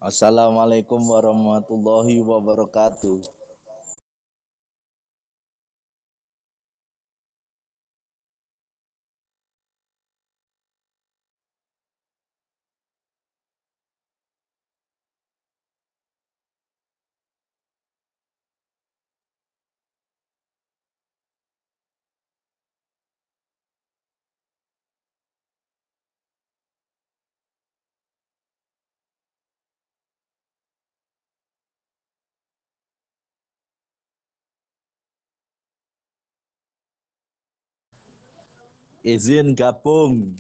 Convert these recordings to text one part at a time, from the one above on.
Assalamualaikum warahmatullahi wabarakatuh. Izin gabung.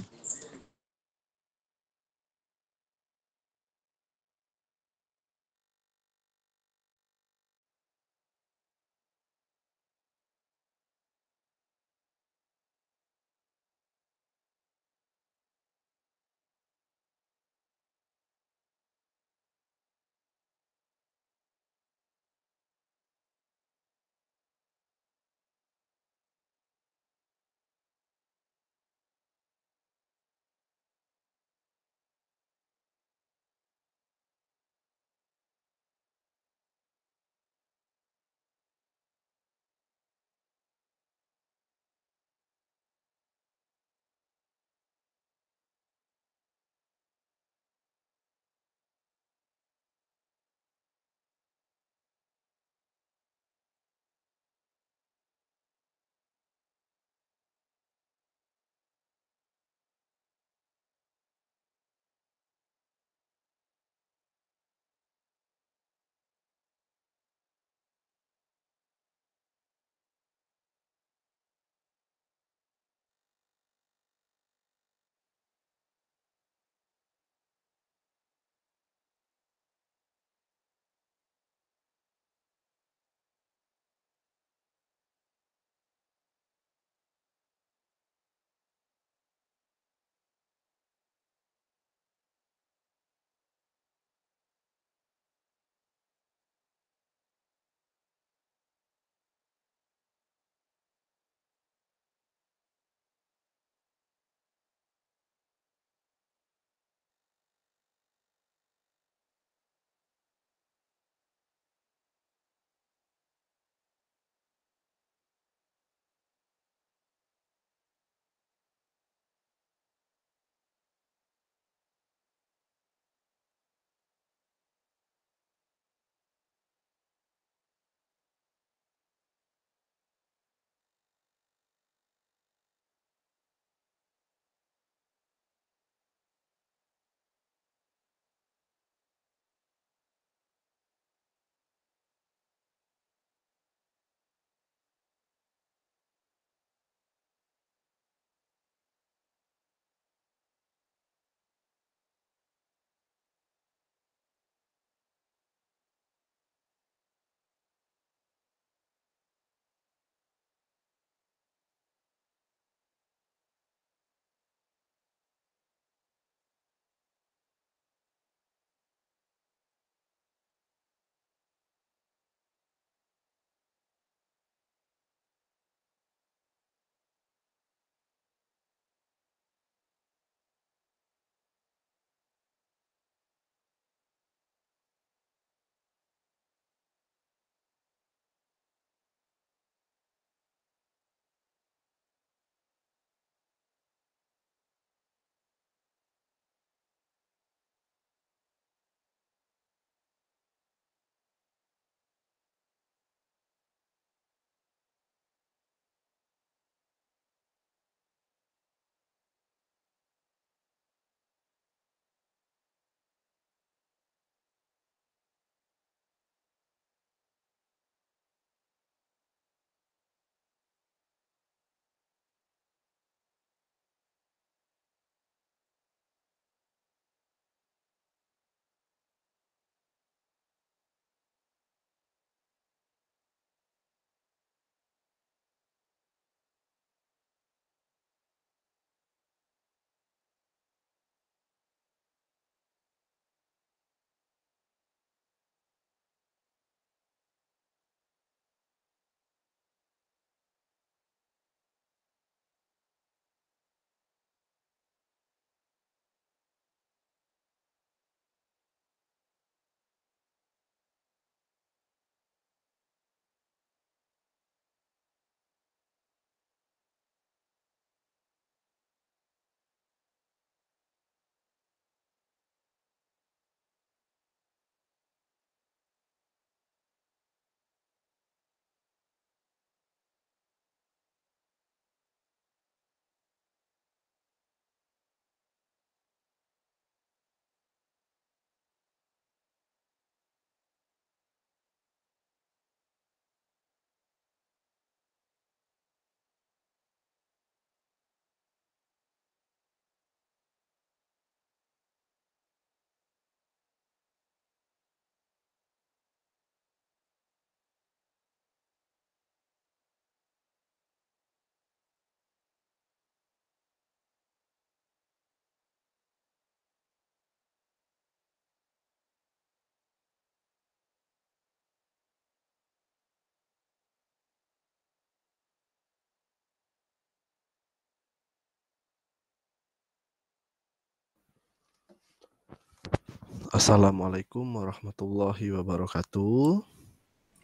Assalamualaikum warahmatullahi wabarakatuh.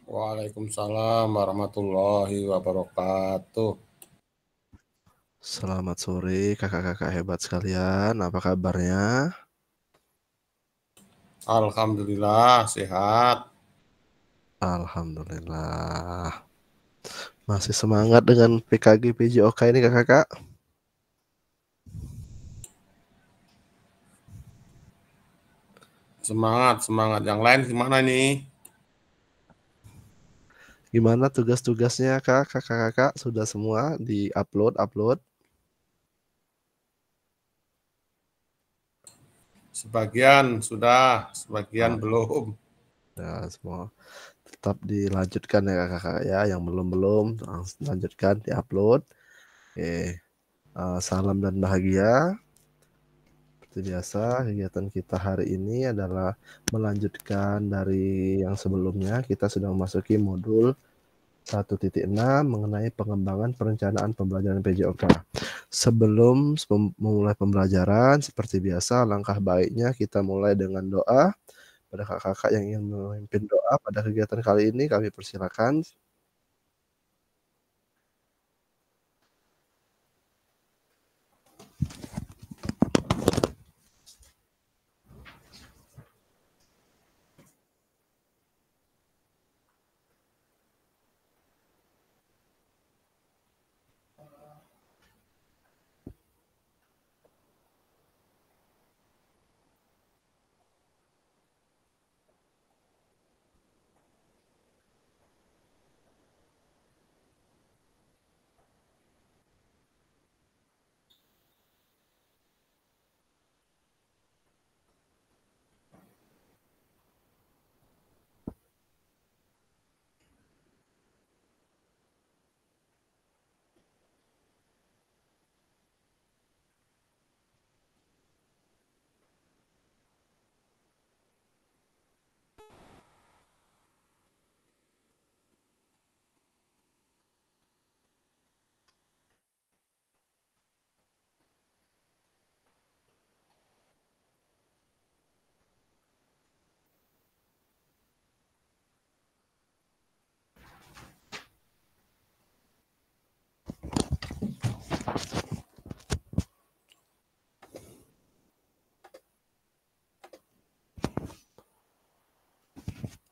Waalaikumsalam warahmatullahi wabarakatuh. Selamat sore kakak-kakak hebat sekalian. Apa kabarnya? Alhamdulillah sehat. Alhamdulillah. Masih semangat dengan PKG PJOK ini kakak-kakak? Semangat. Yang lain gimana nih? Gimana tugas-tugasnya kakak-kakak? Sudah semua di-upload? Sebagian sudah, sebagian Ah, belum. ya, semua tetap dilanjutkan ya kakak-kakak ya. Yang belum langsung lanjutkan di-upload. Oke. Salam dan bahagia. Seperti biasa, kegiatan kita hari ini adalah melanjutkan dari yang sebelumnya. Kita sudah memasuki modul 1.6 mengenai pengembangan perencanaan pembelajaran PJOK. Sebelum memulai pembelajaran, seperti biasa, langkah baiknya kita mulai dengan doa. Pada kakak-kakak yang ingin memimpin doa pada kegiatan kali ini, kami persilakan.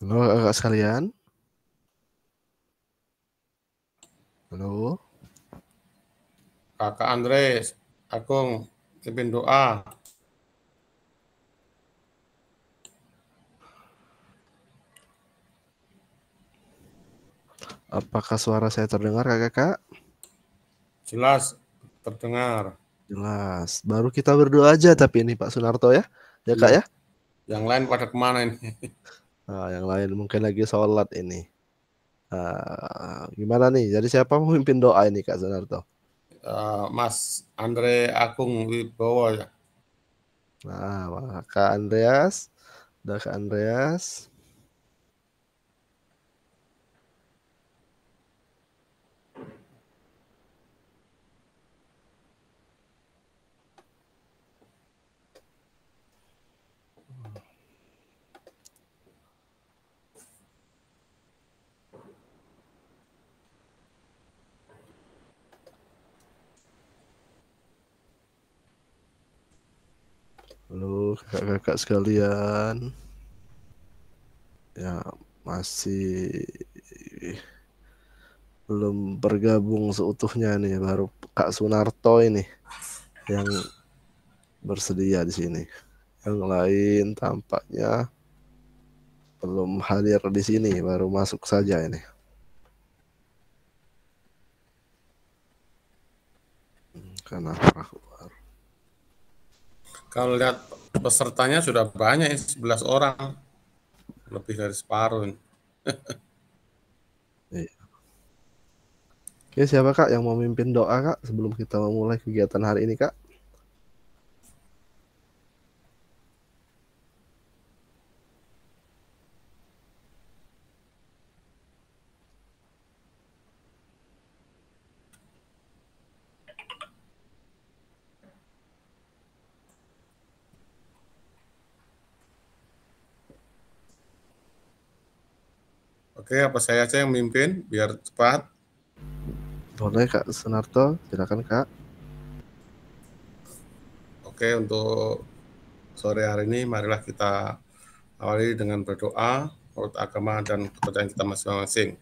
Halo kakak sekalian. Halo. Kakak Andres, Agung, pimpin doa. Apakah suara saya terdengar kakak-kakak? Jelas terdengar. Jelas. Baru kita berdoa aja tapi ini Pak Sunarto ya. Ya Kak Iya, ya. yang lain pada kemana ini? Nah, yang lain mungkin lagi sholat ini. Gimana nih? Jadi siapa memimpin doa ini Kak Sunarto? Mas Andre Agung Wibowo ya. Nah, Kak Andreas. Udah Kak Andreas. Halo kakak-kakak sekalian. Ya, masih belum bergabung seutuhnya nih. Baru Kak Sunarto ini yang bersedia di sini. Yang lain tampaknya belum hadir di sini, baru masuk saja ini. Kenapa? Kalau lihat pesertanya sudah banyak, 11 orang. Lebih dari separuh. Iya. Oke, siapa Kak yang mau memimpin doa Kak sebelum kita memulai kegiatan hari ini Kak? Oke, apa saya aja yang memimpin biar cepat? Boleh Kak Sunarto, silakan Kak. Oke, untuk sore hari ini marilah kita awali dengan berdoa menurut agama dan kepercayaan kita masing-masing.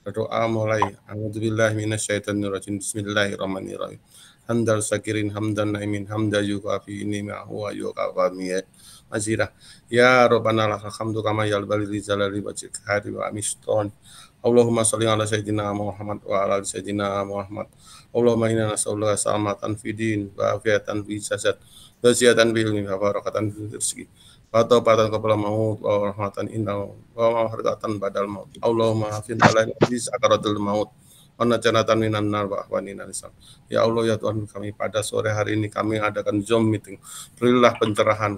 Berdoa mulai. A'udzubillahi minasyaitonirrajim. Bismillahirrahmanirrahim. Hamdal sakirin hamdan naimin hamda yukafi ni'mahu wa yukafi mazirah. Ya Rabbana lakal hamdu kama yalbali li jalali wajhika hadi wa amiston. Allahumma sholli ala sayyidina Muhammad wa ala ali sayyidina Muhammad. Allahumma inna nas'aluka salamatan fidin wa afiatan fi jasad wa ziyatan fi ilmi wa barakatan fi rizki. Wa taubatan qabla maut wa rahmatan indahu wa maghfiratan badal maut. Allahumma hafin alaina fi sakaratul maut. Wa najanatan minan nar wa ahwanina nisam. Ya Allah ya Tuhan kami, pada sore hari ini kami adakan Zoom meeting. Berilah pencerahan,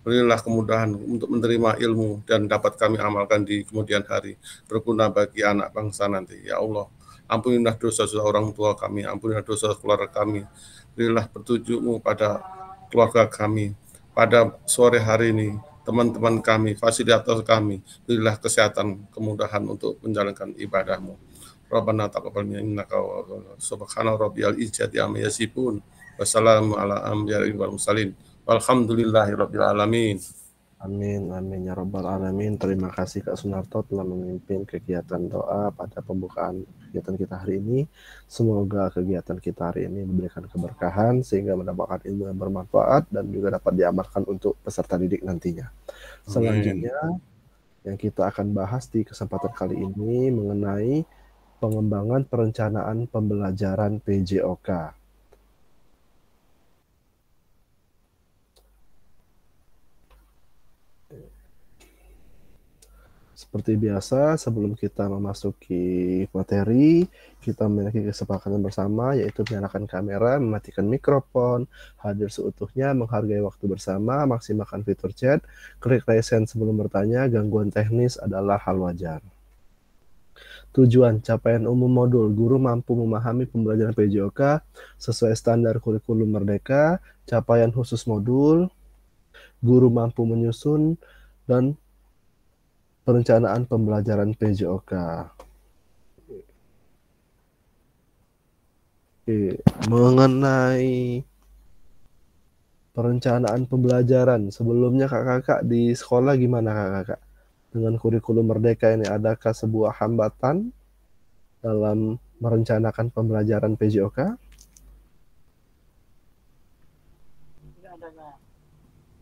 berilah kemudahan untuk menerima ilmu dan dapat kami amalkan di kemudian hari, berguna bagi anak bangsa nanti. Ya Allah, ampunilah dosa-dosa orang tua kami, ampunilah dosa keluarga kami. Berilah petunjuk-Mu pada keluarga kami. Pada sore hari ini, teman-teman kami, fasilitas kami, berilah kesehatan, kemudahan untuk menjalankan ibadah-Mu. Rabbana taqabbal minna subhana rabbiyal izzati amma yasifun. Wassalamu ala anbiya'i wal mursalin. Walhamdulillahirabbil alamin. Amin, amin ya Rabbal Alamin. Terima kasih Kak Sunarto telah memimpin kegiatan doa pada pembukaan kegiatan kita hari ini. Semoga kegiatan kita hari ini memberikan keberkahan sehingga mendapatkan ilmu yang bermanfaat dan juga dapat diamalkan untuk peserta didik nantinya. Selanjutnya yang kita akan bahas di kesempatan kali ini mengenai pengembangan perencanaan pembelajaran PJOK. Seperti biasa, sebelum kita memasuki materi, kita memiliki kesepakatan bersama, yaitu menyalakan kamera, mematikan mikrofon, hadir seutuhnya, menghargai waktu bersama, maksimalkan fitur chat, klik raise hand sebelum bertanya, gangguan teknis adalah hal wajar. Tujuan, capaian umum modul, guru mampu memahami pembelajaran PJOK sesuai standar kurikulum Merdeka, capaian khusus modul, guru mampu menyusun, dan perencanaan pembelajaran PJOK. Oke. Mengenai perencanaan pembelajaran, sebelumnya kakak-kakak di sekolah gimana kakak-kakak? Dengan kurikulum Merdeka ini, adakah sebuah hambatan dalam merencanakan pembelajaran PJOK? Enggak ada, Kak.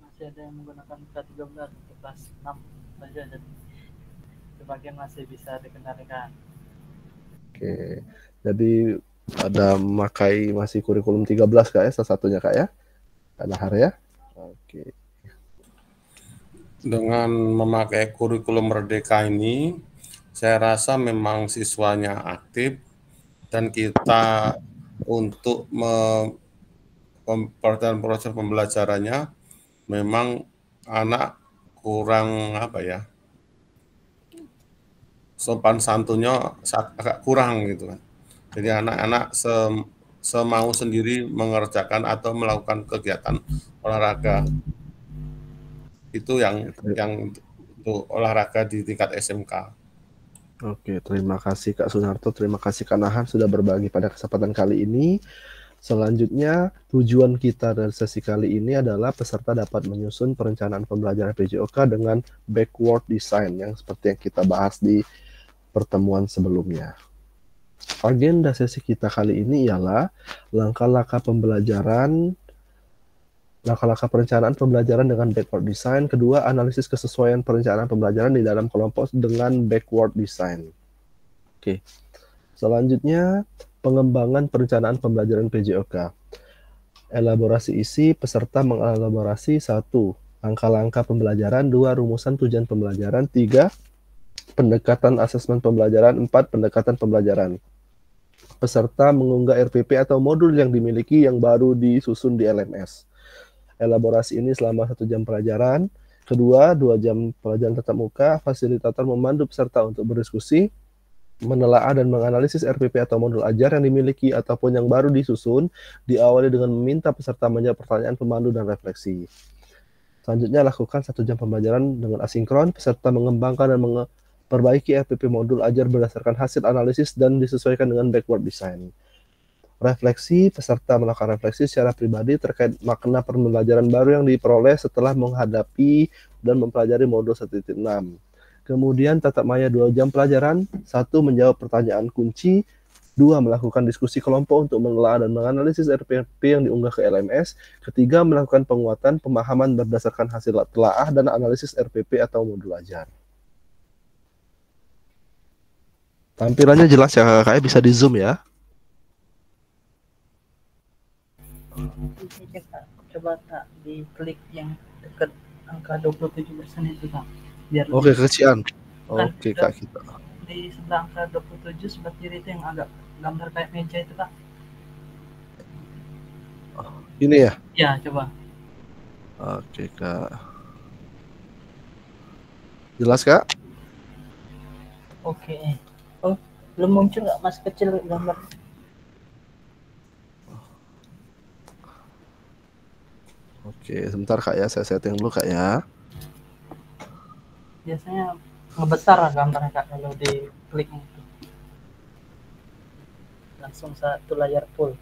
Masih ada yang menggunakan K13 untuk kelas 6 saja, jadi sebagian masih bisa dikendalikan. Oke, jadi ada memakai masih kurikulum 13 Kak ya, salah satunya Kak ya? Kak Nahar ya? Oke. Dengan memakai kurikulum Merdeka ini, saya rasa memang siswanya aktif dan kita untuk proses pembelajarannya memang anak kurang sopan santunnya agak kurang gitu kan. Jadi anak-anak semau sendiri mengerjakan atau melakukan kegiatan olahraga. Itu yang untuk olahraga di tingkat SMK. Oke, terima kasih Kak Sunarto, terima kasih Kak Nahan sudah berbagi pada kesempatan kali ini. Selanjutnya, tujuan kita dari sesi kali ini adalah peserta dapat menyusun perencanaan pembelajaran PJOK dengan backward design yang seperti yang kita bahas di pertemuan sebelumnya. Agenda sesi kita kali ini ialah langkah-langkah perencanaan pembelajaran dengan backward design. Kedua, analisis kesesuaian perencanaan pembelajaran di dalam kelompok dengan backward design. Oke. Selanjutnya, pengembangan perencanaan pembelajaran PJOK. Elaborasi isi, peserta mengelaborasi 1. Langkah-langkah pembelajaran, 2. Rumusan tujuan pembelajaran, 3. Pendekatan asesmen pembelajaran, 4. Pendekatan pembelajaran. Peserta mengunggah RPP atau modul yang dimiliki yang baru disusun di LMS. Elaborasi ini selama 1 jam pelajaran. Kedua, 2 jam pelajaran tatap muka. Fasilitator memandu peserta untuk berdiskusi, menelaah dan menganalisis RPP atau modul ajar yang dimiliki ataupun yang baru disusun, diawali dengan meminta peserta menjawab pertanyaan pemandu dan refleksi. Selanjutnya, lakukan 1 jam pembelajaran dengan asinkron. Peserta mengembangkan dan Perbaiki RPP modul ajar berdasarkan hasil analisis dan disesuaikan dengan backward design. Refleksi, peserta melakukan refleksi secara pribadi terkait makna pembelajaran baru yang diperoleh setelah menghadapi dan mempelajari modul 1.6. Kemudian tatap maya 2 jam pelajaran, 1. Menjawab pertanyaan kunci, 2. Melakukan diskusi kelompok untuk menelaah dan menganalisis RPP yang diunggah ke LMS, 3. Melakukan penguatan pemahaman berdasarkan hasil telaah dan analisis RPP atau modul ajar. Tampilannya jelas ya kakak, bisa di zoom ya. Ini Kak, coba Kak diklik yang dekat angka 27% itu Kak. Biar Oke, lebih kecian. Bukan, Oke kak, kita. di sebelah angka 27 sebelah kiri itu yang agak gambar kayak meja itu Kak. Ini ya. Ya, coba. Oke kak. Jelas kak? Oke. Oh, belum muncul nggak mas kecil gambar? Oke, sebentar kak ya, saya setting dulu kak ya. Biasanya ngebesar gambarnya Kak kalau diklik itu. Langsung satu layar full.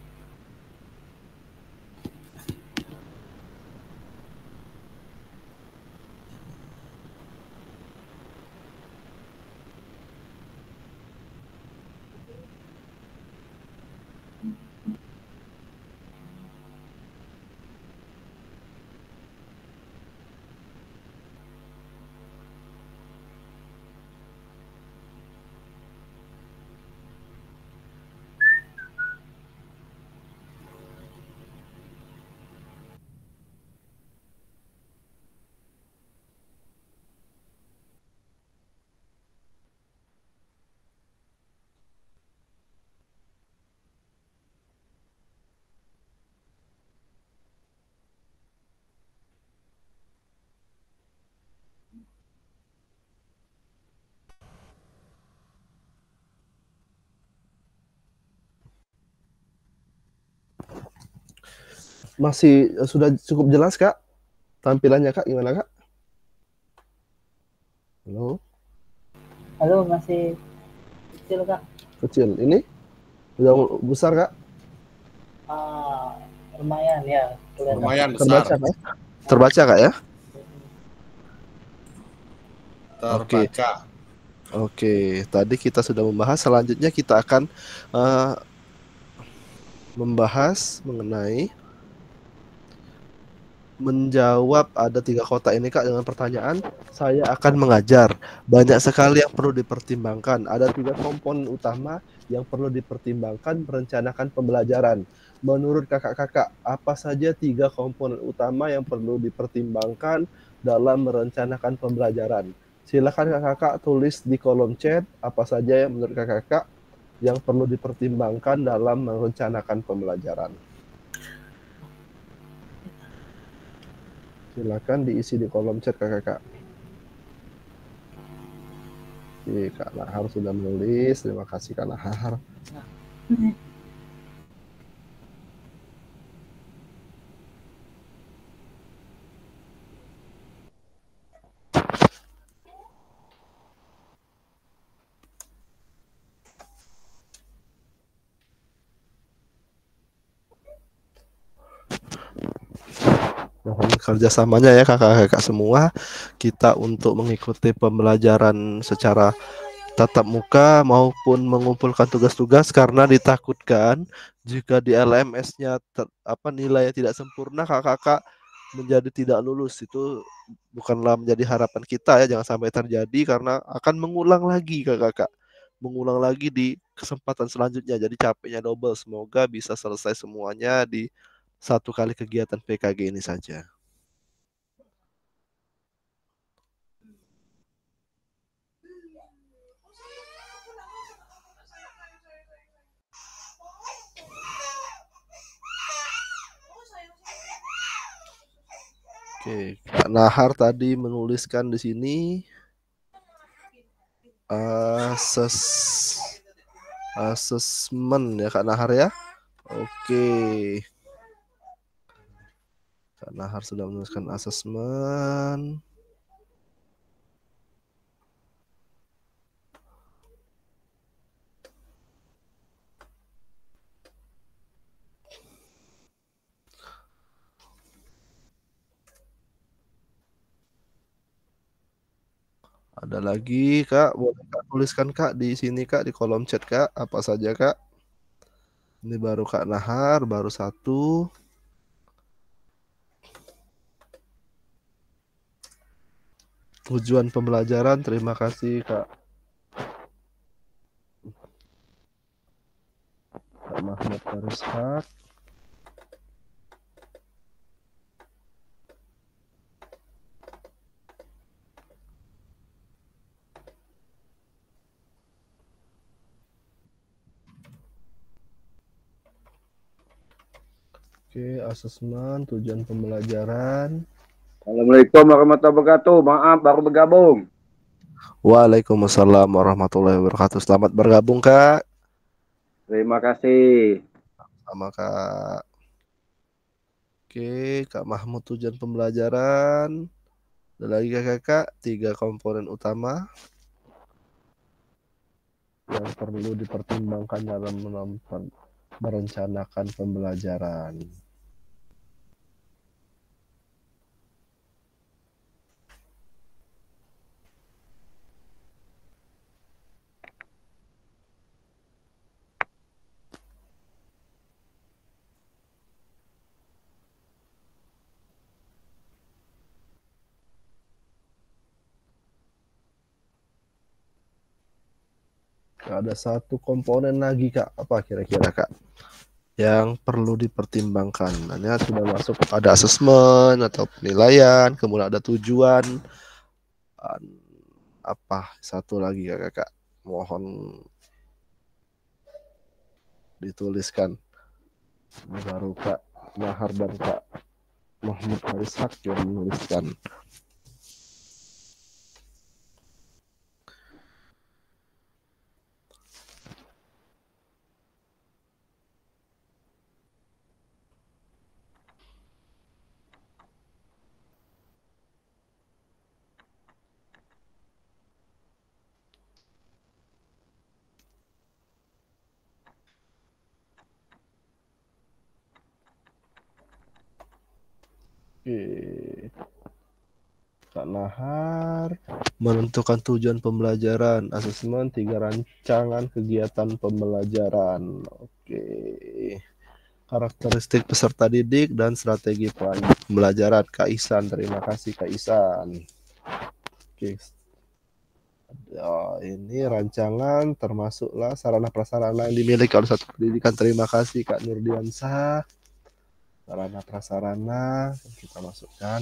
Masih sudah cukup jelas kak? Tampilannya kak gimana kak? Halo? Halo, masih kecil Kak. Kecil. Ini? Udah besar kak? Lumayan ya. Kelihatan. Lumayan Terbaca besar. kak? Terbaca kak ya? Terbaca. Oke, tadi kita sudah membahas. Selanjutnya kita akan membahas mengenai menjawab ada 3 kotak ini kak dengan pertanyaan. Saya akan mengajar. Banyak sekali yang perlu dipertimbangkan. Ada 3 komponen utama yang perlu dipertimbangkan merencanakan pembelajaran. Menurut kakak-kakak, apa saja 3 komponen utama yang perlu dipertimbangkan dalam merencanakan pembelajaran? Silakan kakak-kakak tulis di kolom chat apa saja yang menurut kakak-kakak yang perlu dipertimbangkan dalam merencanakan pembelajaran. Silakan diisi di kolom chat kakak-kakak. Kak Nahar sudah menulis. Terima kasih Kak Nahar. Mohon kerjasamanya ya kakak-kakak semua, kita untuk mengikuti pembelajaran secara tatap muka maupun mengumpulkan tugas-tugas, karena ditakutkan jika di LMS-nya nilainya tidak sempurna, kakak-kakak menjadi tidak lulus. Itu bukanlah menjadi harapan kita ya, jangan sampai terjadi, karena akan mengulang lagi kakak-kakak, mengulang lagi di kesempatan selanjutnya, jadi capeknya double. Semoga bisa selesai semuanya di 1 kali kegiatan PKG ini saja. Oke, Kak Nahar tadi menuliskan di sini assessment ya Kak Nahar ya. Oke. Kak Nahar sudah menuliskan assessment. Ada lagi Kak, boleh Kak tuliskan Kak di sini Kak, di kolom chat Kak, apa saja Kak? Ini baru Kak Nahar, baru satu. Tujuan pembelajaran, terima kasih Kak. Kak Mahmud Farizhak. Oke, asesmen, tujuan pembelajaran. Assalamualaikum warahmatullahi wabarakatuh. Maaf baru bergabung. Waalaikumsalam warahmatullahi wabarakatuh. Selamat bergabung Kak. Terima kasih. Sama Kak. Oke, Kak Mahmud tujuan pembelajaran. Ada lagi Kakak, 3 komponen utama yang perlu dipertimbangkan dalam merencanakan pembelajaran. Ada satu komponen lagi Kak, apa kira-kira Kak yang perlu dipertimbangkan? Ini sudah masuk ada asesmen atau penilaian, kemudian ada tujuan. Apa satu lagi ya Kakak? Mohon dituliskan. Ini baru Kak Nahar dan Kak Mahmud Farizhak yang menuliskan. Oke. Kak Nahar menentukan tujuan pembelajaran, asesmen 3 rancangan kegiatan pembelajaran. Oke. Karakteristik peserta didik dan strategi pembelajaran. Kak Ihsan, terima kasih Kak Ihsan. Oke. Ini rancangan termasuklah sarana prasarana yang dimiliki oleh satu pendidikan. Terima kasih Kak Nurdiansah. Sarana prasarana kita masukkan.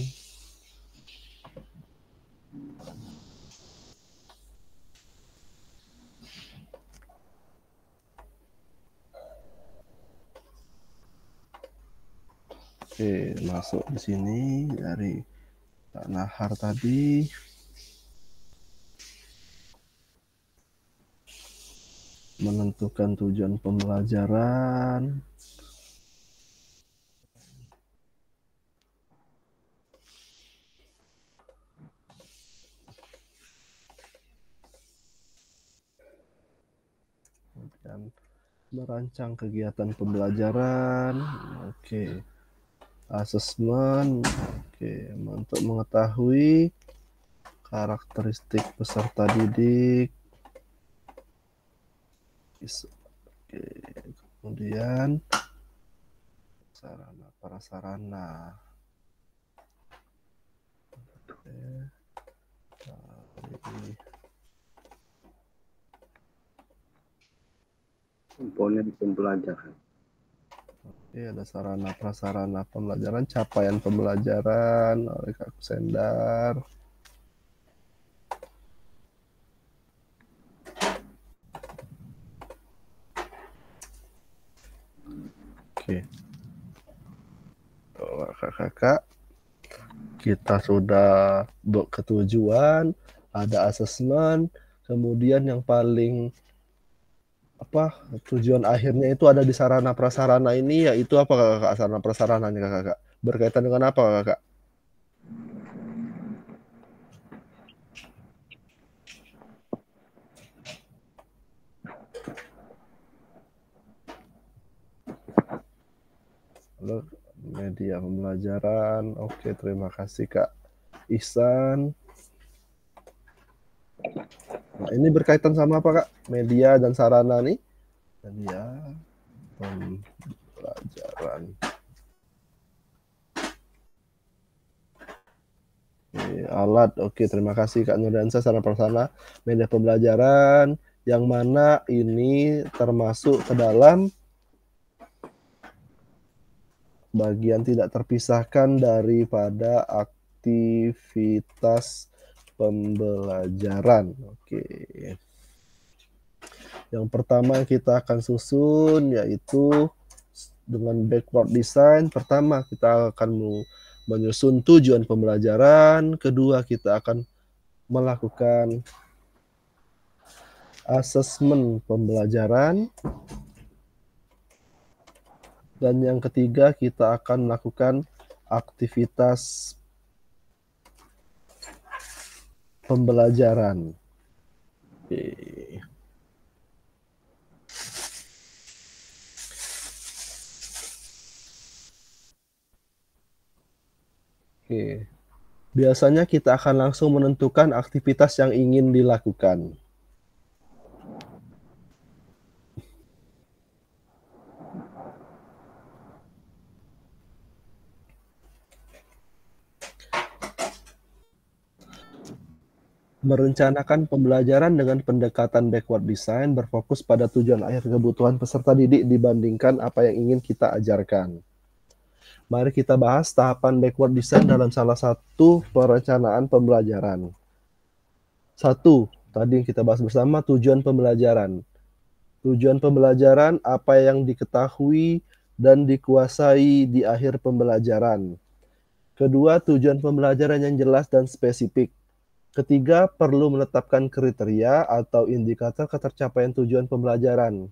Oke, masuk di sini dari Kak Nahar tadi. Menentukan tujuan pembelajaran. Dan merancang kegiatan pembelajaran. Oke. Asesmen. Oke, untuk mengetahui karakteristik peserta didik. Oke, kemudian sarana prasarana. Oke. Komponen pembelajaran. Oke, ada sarana prasarana pembelajaran, capaian pembelajaran oleh Kak Sendar. Oke. Kakak-kakak, kita sudah ketujuan, ada asesmen, kemudian yang paling tujuan akhirnya itu ada di sarana prasarana ini, yaitu apa Kakak? Sarana prasarananya Kakak berkaitan dengan apa Kakak? Halo, media pembelajaran. Oke, terima kasih Kak Ihsan. Ini berkaitan sama apa, Kak? Media dan sarana nih. Media pembelajaran. Alat, oke, terima kasih Kak Nurdansa. Sarana prasarana media pembelajaran yang mana ini termasuk ke dalam bagian tidak terpisahkan daripada aktivitas pembelajaran. Oke. Yang pertama yang kita akan susun yaitu dengan backward design. Pertama kita akan menyusun tujuan pembelajaran. Kedua kita akan melakukan asesmen pembelajaran. Dan yang ketiga kita akan melakukan aktivitas pembelajaran. Oke. Oke. Biasanya kita akan langsung menentukan aktivitas yang ingin dilakukan. Merencanakan pembelajaran dengan pendekatan backward design berfokus pada tujuan akhir kebutuhan peserta didik dibandingkan apa yang ingin kita ajarkan. Mari kita bahas tahapan backward design dalam salah satu perencanaan pembelajaran. 1. Tadi yang kita bahas bersama tujuan pembelajaran. Tujuan pembelajaran apa yang diketahui dan dikuasai di akhir pembelajaran. Kedua, tujuan pembelajaran yang jelas dan spesifik. Ketiga, perlu menetapkan kriteria atau indikator ketercapaian tujuan pembelajaran.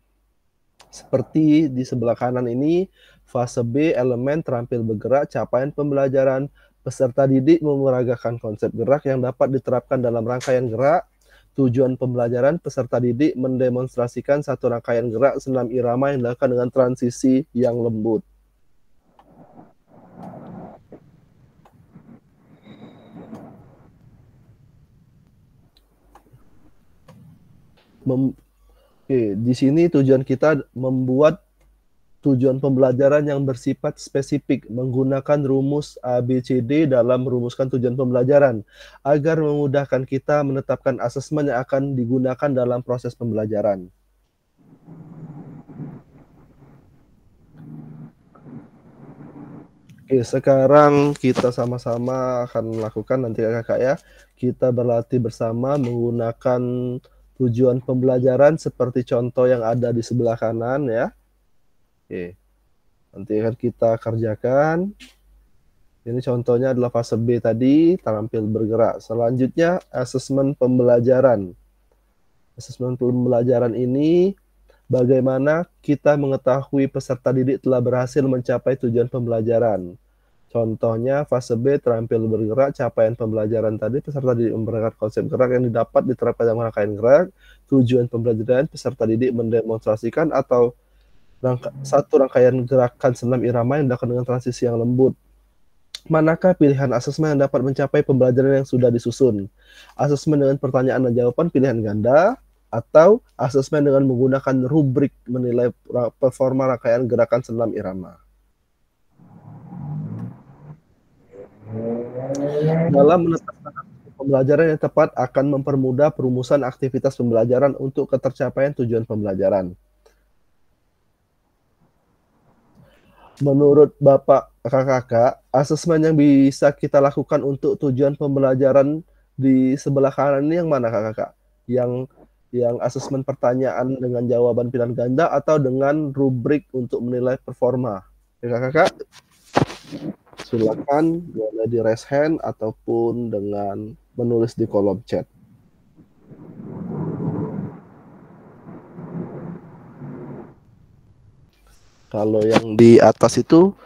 Seperti di sebelah kanan ini, fase B, elemen terampil bergerak, capaian pembelajaran, peserta didik memeragakan konsep gerak yang dapat diterapkan dalam rangkaian gerak. Tujuan pembelajaran, peserta didik mendemonstrasikan satu rangkaian gerak senam irama yang dilakukan dengan transisi yang lembut. Oke, di sini tujuan kita membuat tujuan pembelajaran yang bersifat spesifik menggunakan rumus ABCD dalam merumuskan tujuan pembelajaran agar memudahkan kita menetapkan asesmen yang akan digunakan dalam proses pembelajaran. Oke, sekarang kita sama-sama akan melakukan nanti kakak ya. Kita berlatih bersama menggunakan tujuan pembelajaran seperti contoh yang ada di sebelah kanan ya. Oke, nanti akan kita kerjakan. Ini contohnya adalah fase B tadi, terampil bergerak. Selanjutnya, asesmen pembelajaran. Asesmen pembelajaran ini bagaimana kita mengetahui peserta didik telah berhasil mencapai tujuan pembelajaran. Contohnya fase B terampil bergerak, capaian pembelajaran tadi peserta didik memperagakan konsep gerak yang didapat diterapkan dalam rangkaian gerak. Tujuan pembelajaran peserta didik mendemonstrasikan atau satu rangkaian gerakan senam irama yang dilakukan dengan transisi yang lembut. Manakah pilihan asesmen yang dapat mencapai pembelajaran yang sudah disusun? Asesmen dengan pertanyaan dan jawaban pilihan ganda atau asesmen dengan menggunakan rubrik menilai performa rangkaian gerakan senam irama. Dalam menetapkan pembelajaran yang tepat akan mempermudah perumusan aktivitas pembelajaran untuk ketercapaian tujuan pembelajaran. Menurut Bapak kakak, asesmen yang bisa kita lakukan untuk tujuan pembelajaran di sebelah kanan ini yang mana kakak? Yang asesmen pertanyaan dengan jawaban pilihan ganda atau dengan rubrik untuk menilai performa? Ya kakak? Silakan boleh di raise hand ataupun dengan menulis di kolom chat. Kalau yang di atas itu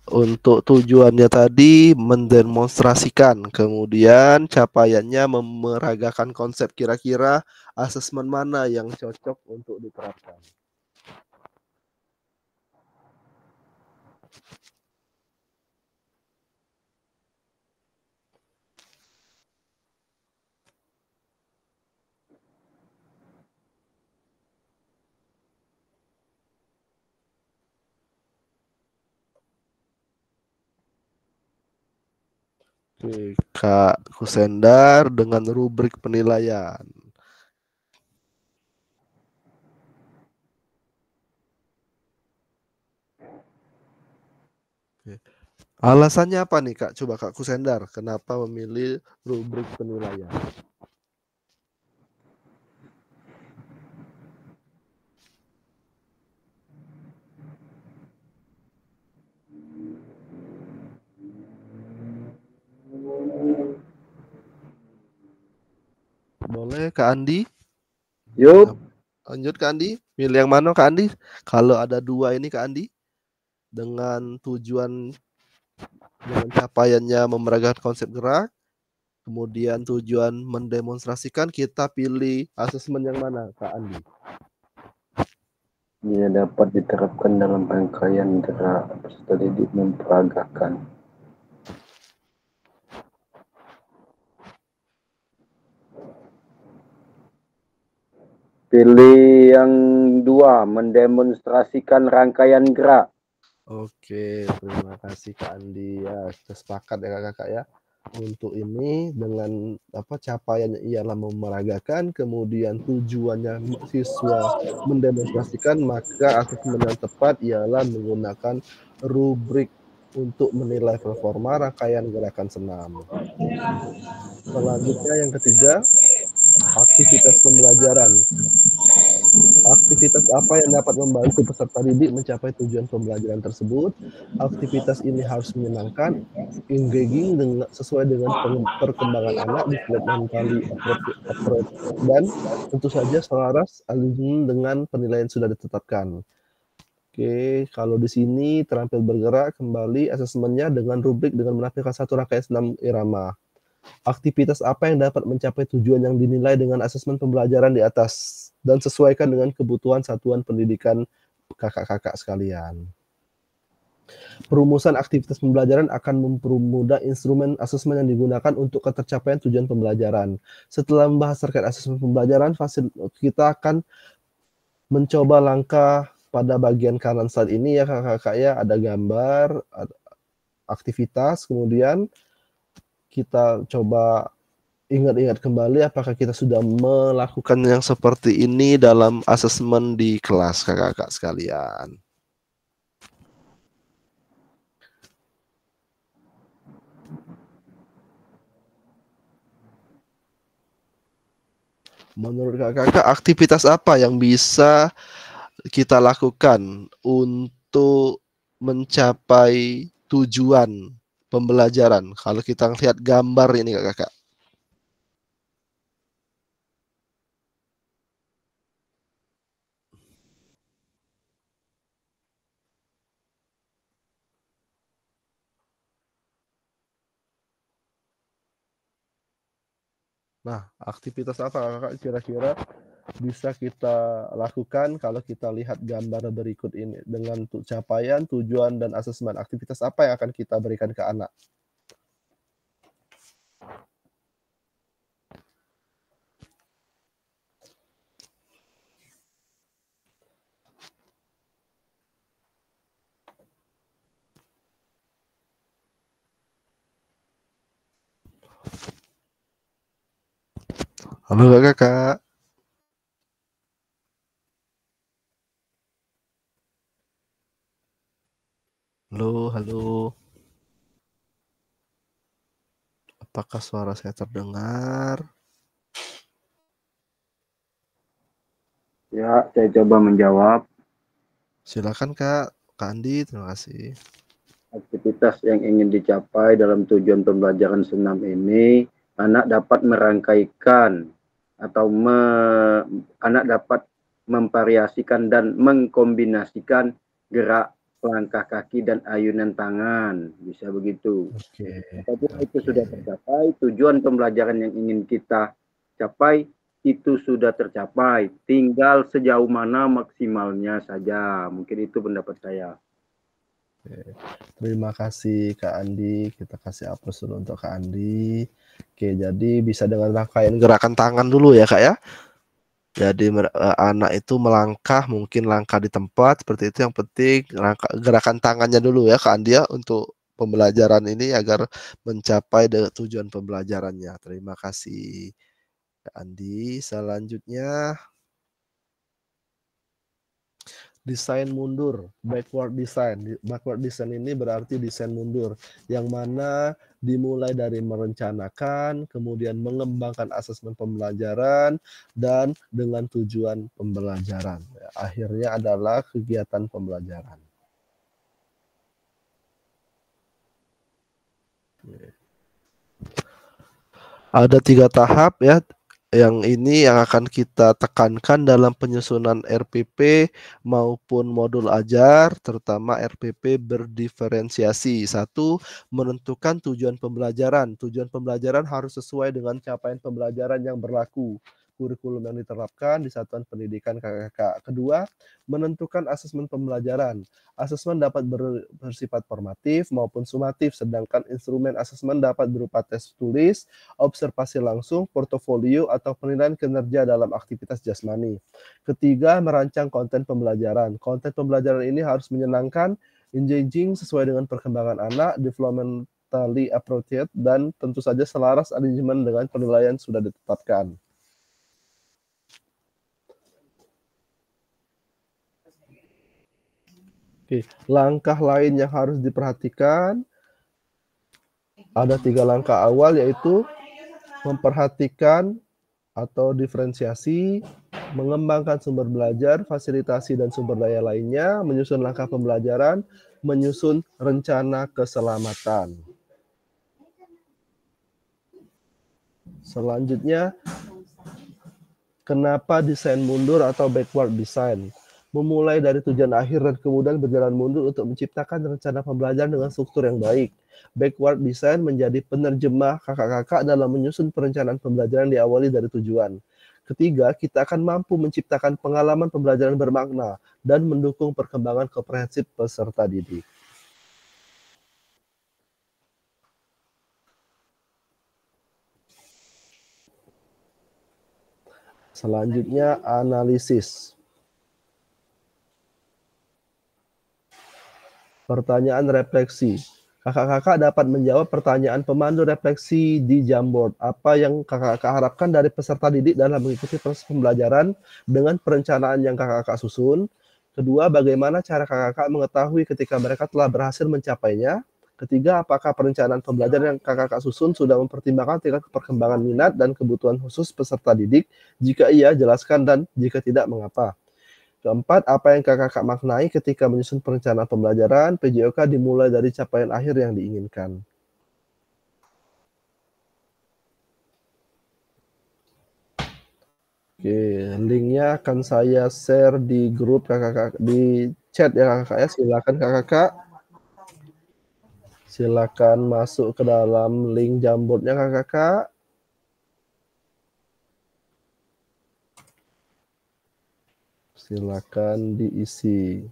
untuk tujuannya tadi mendemonstrasikan, kemudian capaiannya memeragakan konsep, kira-kira asesmen mana yang cocok untuk diterapkan. Oke, Kak Kusendar dengan rubrik penilaian. Oke. Alasannya apa nih Kak? Coba Kak Kusendar, kenapa memilih rubrik penilaian? Boleh Kak Andi? Yuk, Lanjut Kak Andi. Milih yang mana Kak Andi? Kalau ada dua ini Kak Andi, dengan tujuan dengan capaiannya memeragakan konsep gerak, kemudian tujuan mendemonstrasikan, kita pilih asesmen yang mana Kak Andi? dia dapat diterapkan dalam rangkaian gerak peserta didik memperagakan. Pilih yang dua, mendemonstrasikan rangkaian gerak. Oke, terima kasih Kak Andi ya, kita sepakat ya kakak ya. Untuk ini dengan capaiannya ialah memeragakan, kemudian tujuannya siswa mendemonstrasikan, maka asesmen yang tepat ialah menggunakan rubrik untuk menilai performa rangkaian gerakan senam. Selanjutnya yang ketiga, aktivitas pembelajaran. Aktivitas apa yang dapat membantu peserta didik mencapai tujuan pembelajaran tersebut? Aktivitas ini harus menyenangkan, engaging sesuai dengan perkembangan anak, developmentally appropriate, dan tentu saja selaras align dengan penilaian sudah ditetapkan. Oke, kalau di sini terampil bergerak kembali asesmennya dengan rubrik dengan menampilkan satu rangkaian senam irama. Aktivitas apa yang dapat mencapai tujuan yang dinilai dengan asesmen pembelajaran di atas dan sesuaikan dengan kebutuhan satuan pendidikan kakak-kakak sekalian. Perumusan aktivitas pembelajaran akan mempermudah instrumen asesmen yang digunakan untuk ketercapaian tujuan pembelajaran. Setelah membahas terkait asesmen pembelajaran, kita akan mencoba langkah pada bagian kanan slide ini ya kakak-kakak ya, ada gambar, ada aktivitas, kemudian kita coba ingat-ingat kembali apakah kita sudah melakukan yang seperti ini dalam asesmen di kelas kakak-kakak sekalian. Menurut kakak-kakak, aktivitas apa yang bisa kita lakukan untuk mencapai tujuan pembelajaran? Kalau kita lihat gambar ini kakak-kakak. Nah, aktivitas apa kakak kira-kira bisa kita lakukan kalau kita lihat gambar berikut ini dengan capaian, tujuan, dan asesmen? Aktivitas apa yang akan kita berikan ke anak? Halo kakak. Halo. Apakah suara saya terdengar? Ya, saya coba menjawab. Silakan Kak Andi, terima kasih. Aktivitas yang ingin dicapai dalam tujuan pembelajaran senam ini, anak dapat merangkaikan atau anak dapat memvariasikan dan mengkombinasikan gerak langkah kaki dan ayunan tangan, bisa begitu. Apabila itu sudah tercapai, tujuan pembelajaran yang ingin kita capai itu sudah tercapai, tinggal sejauh mana maksimalnya saja. Mungkin itu pendapat saya. Terima kasih Kak Andi, kita kasih aplaus dulu untuk Kak Andi. Oke, jadi bisa dengan rangkaian gerakan tangan dulu ya Kak ya. Jadi anak itu melangkah, mungkin langkah di tempat seperti itu, yang penting gerakan tangannya dulu ya Kak Andi ya, untuk pembelajaran ini agar mencapai tujuan pembelajarannya. Terima kasih, Kak Andi. Selanjutnya, desain mundur, backward design. Backward design ini berarti desain mundur, yang mana dimulai dari merencanakan, kemudian mengembangkan asesmen pembelajaran, dan dengan tujuan pembelajaran. Akhirnya adalah kegiatan pembelajaran. Ada 3 tahap ya, yang ini yang akan kita tekankan dalam penyusunan RPP maupun modul ajar, terutama RPP berdiferensiasi. 1, menentukan tujuan pembelajaran. Tujuan pembelajaran harus sesuai dengan capaian pembelajaran yang berlaku, kurikulum yang diterapkan di satuan pendidikan KKK. 2, menentukan asesmen pembelajaran. Asesmen dapat bersifat formatif maupun sumatif, sedangkan instrumen asesmen dapat berupa tes tulis, observasi langsung, portofolio, atau penilaian kinerja dalam aktivitas jasmani. 3, merancang konten pembelajaran. Konten pembelajaran ini harus menyenangkan, engaging, sesuai dengan perkembangan anak, developmentally appropriate, dan tentu saja selaras manajemen dengan penilaian sudah ditetapkan. Oke, langkah lain yang harus diperhatikan ada 3 langkah awal, yaitu memperhatikan atau diferensiasi, mengembangkan sumber belajar, fasilitasi dan sumber daya lainnya, menyusun langkah pembelajaran, menyusun rencana keselamatan. Selanjutnya, kenapa desain mundur atau backward design? Memulai dari tujuan akhir dan kemudian berjalan mundur untuk menciptakan rencana pembelajaran dengan struktur yang baik. Backward design menjadi penerjemah kakak-kakak dalam menyusun perencanaan pembelajaran diawali dari tujuan. 3, kita akan mampu menciptakan pengalaman pembelajaran bermakna dan mendukung perkembangan komprehensif peserta didik. Selanjutnya, analisis. Pertanyaan refleksi. Kakak-kakak dapat menjawab pertanyaan pemandu refleksi di Jamboard. Apa yang kakak-kakak harapkan dari peserta didik dalam mengikuti proses pembelajaran dengan perencanaan yang kakak-kakak susun? Kedua, bagaimana cara kakak-kakak mengetahui ketika mereka telah berhasil mencapainya? Ketiga, apakah perencanaan pembelajaran yang kakak-kakak susun sudah mempertimbangkan tingkat perkembangan minat dan kebutuhan khusus peserta didik? Jika iya, jelaskan, dan jika tidak, mengapa? Keempat, apa yang kakak maknai ketika menyusun perencanaan pembelajaran? PJOK dimulai dari capaian akhir yang diinginkan. Oke, linknya akan saya share di grup kakak, di chat ya kakak ya. Silakan kakak, silakan masuk ke dalam link Jamboardnya kakak. Silakan diisi.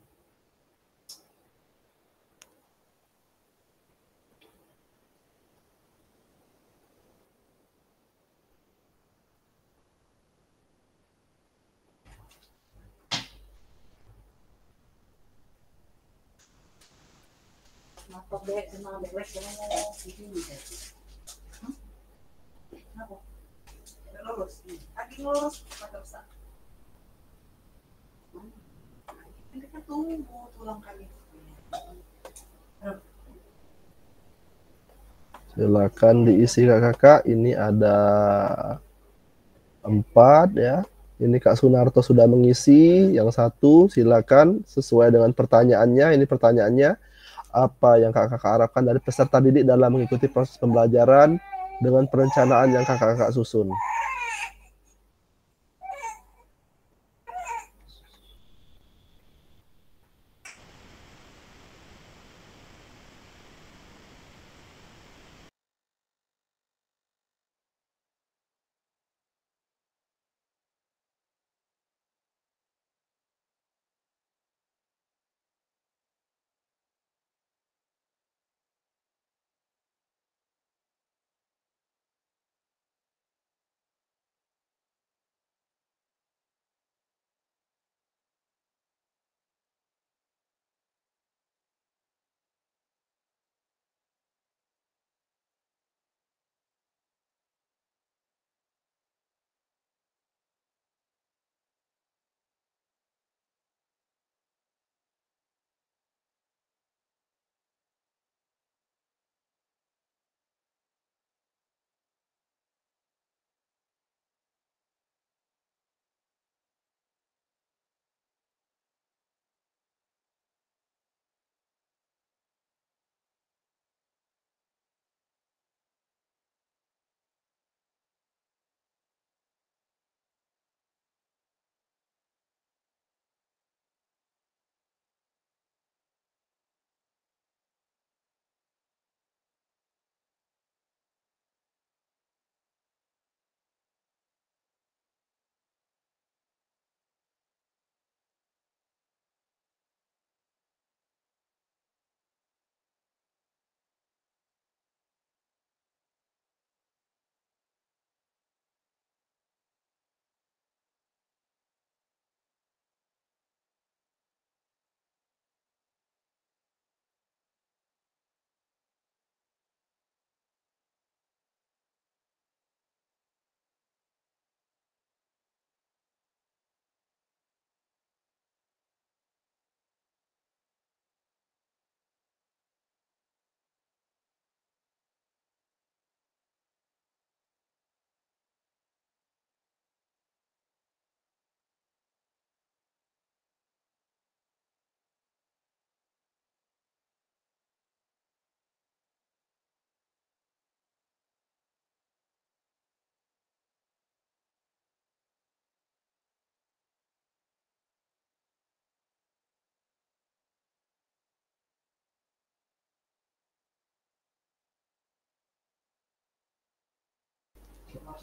Silakan diisi kakak. Ini ada 4 ya. Ini Kak Sunarto sudah mengisi. Yang 1, silakan sesuai dengan pertanyaannya. Ini pertanyaannya, apa yang kakak harapkan dari peserta didik dalam mengikuti proses pembelajaran dengan perencanaan yang kakak susun?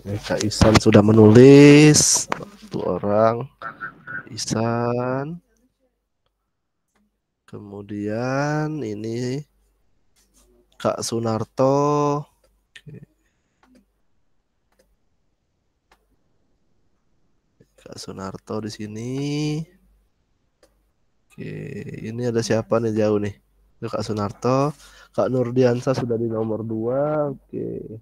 Kak Isan sudah menulis. Satu orang. Isan. Kemudian ini Kak Sunarto. Kak Sunarto di sini. Oke, ini ada siapa nih jauh nih? Itu Kak Sunarto. Kak Nurdiansa sudah di nomor 2. Oke.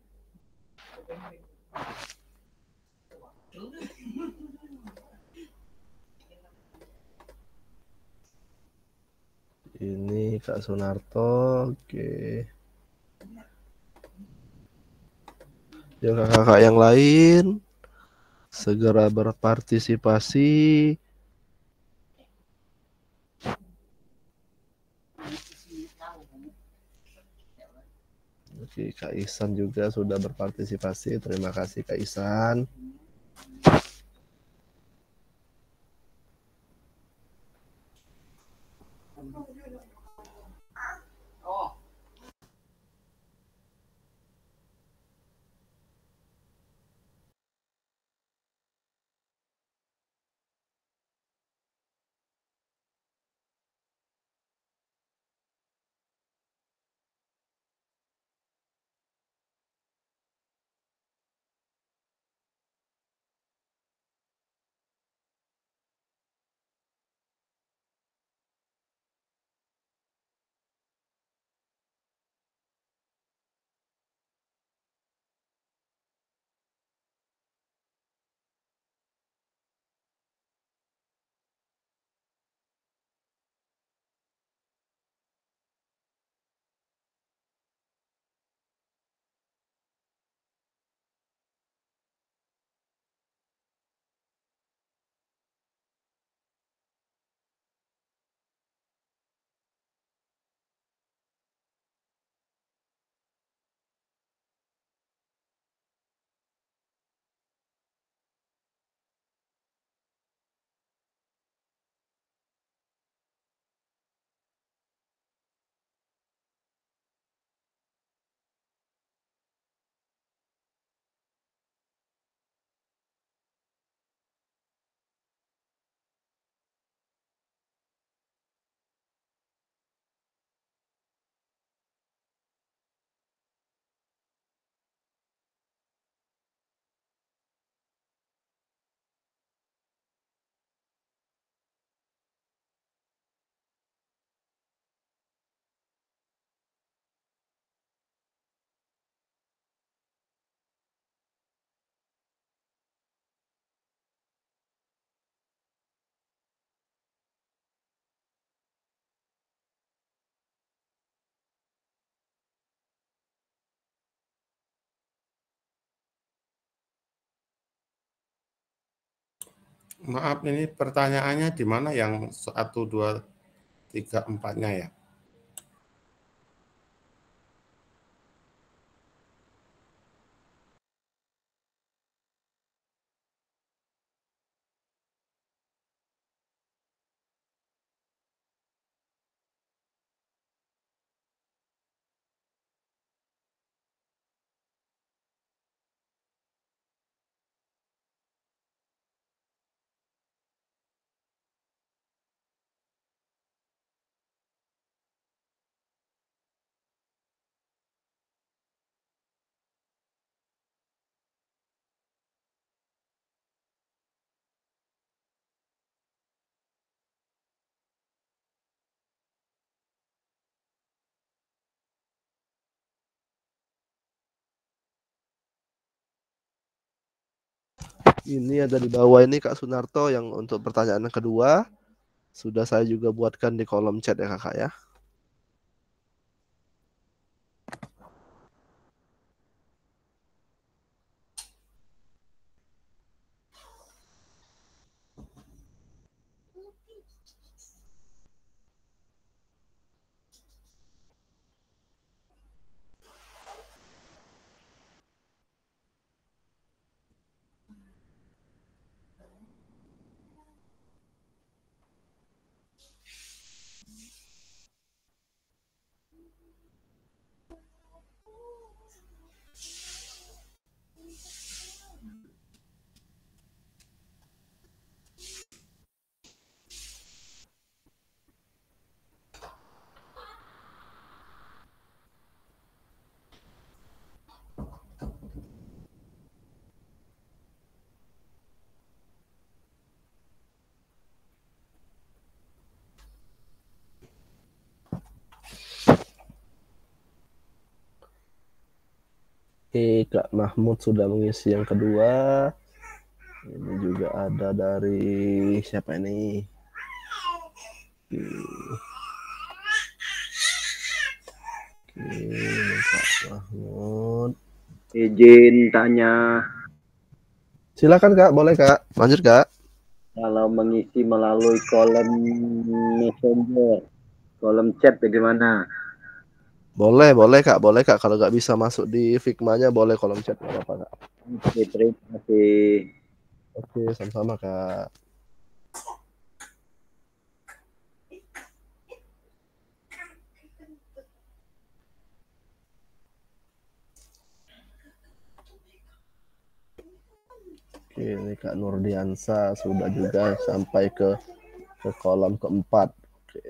Ini Kak Sunarto. Oke. Ya kakak-kakak yang lain segera berpartisipasi. Oke, Kak Ihsan juga sudah berpartisipasi. Terima kasih Kak Ihsan. Maaf, ini pertanyaannya di mana yang 1, 2, 3, 4-nya ya? Ini ada di bawah ini Kak Sunarto yang untuk pertanyaan yang kedua. Sudah saya juga buatkan di kolom chat ya kakak ya. Kak Mahmud sudah mengisi yang kedua. Ini juga ada dari siapa ini? Ini Kak Mahmud. Izin tanya, Silakan Kak, boleh Kak. Lanjut Kak. kalau mengisi melalui kolom messenger, kolom chat bagaimana? Boleh Kak, boleh Kak. Kalau nggak bisa masuk di Figma-nya, boleh kolom chat, nggak apa-apa Kak. Oke, terima kasih. Oke, sama-sama Kak. Oke, ini Kak Nurdiansa sudah juga sampai ke kolom keempat. Oke.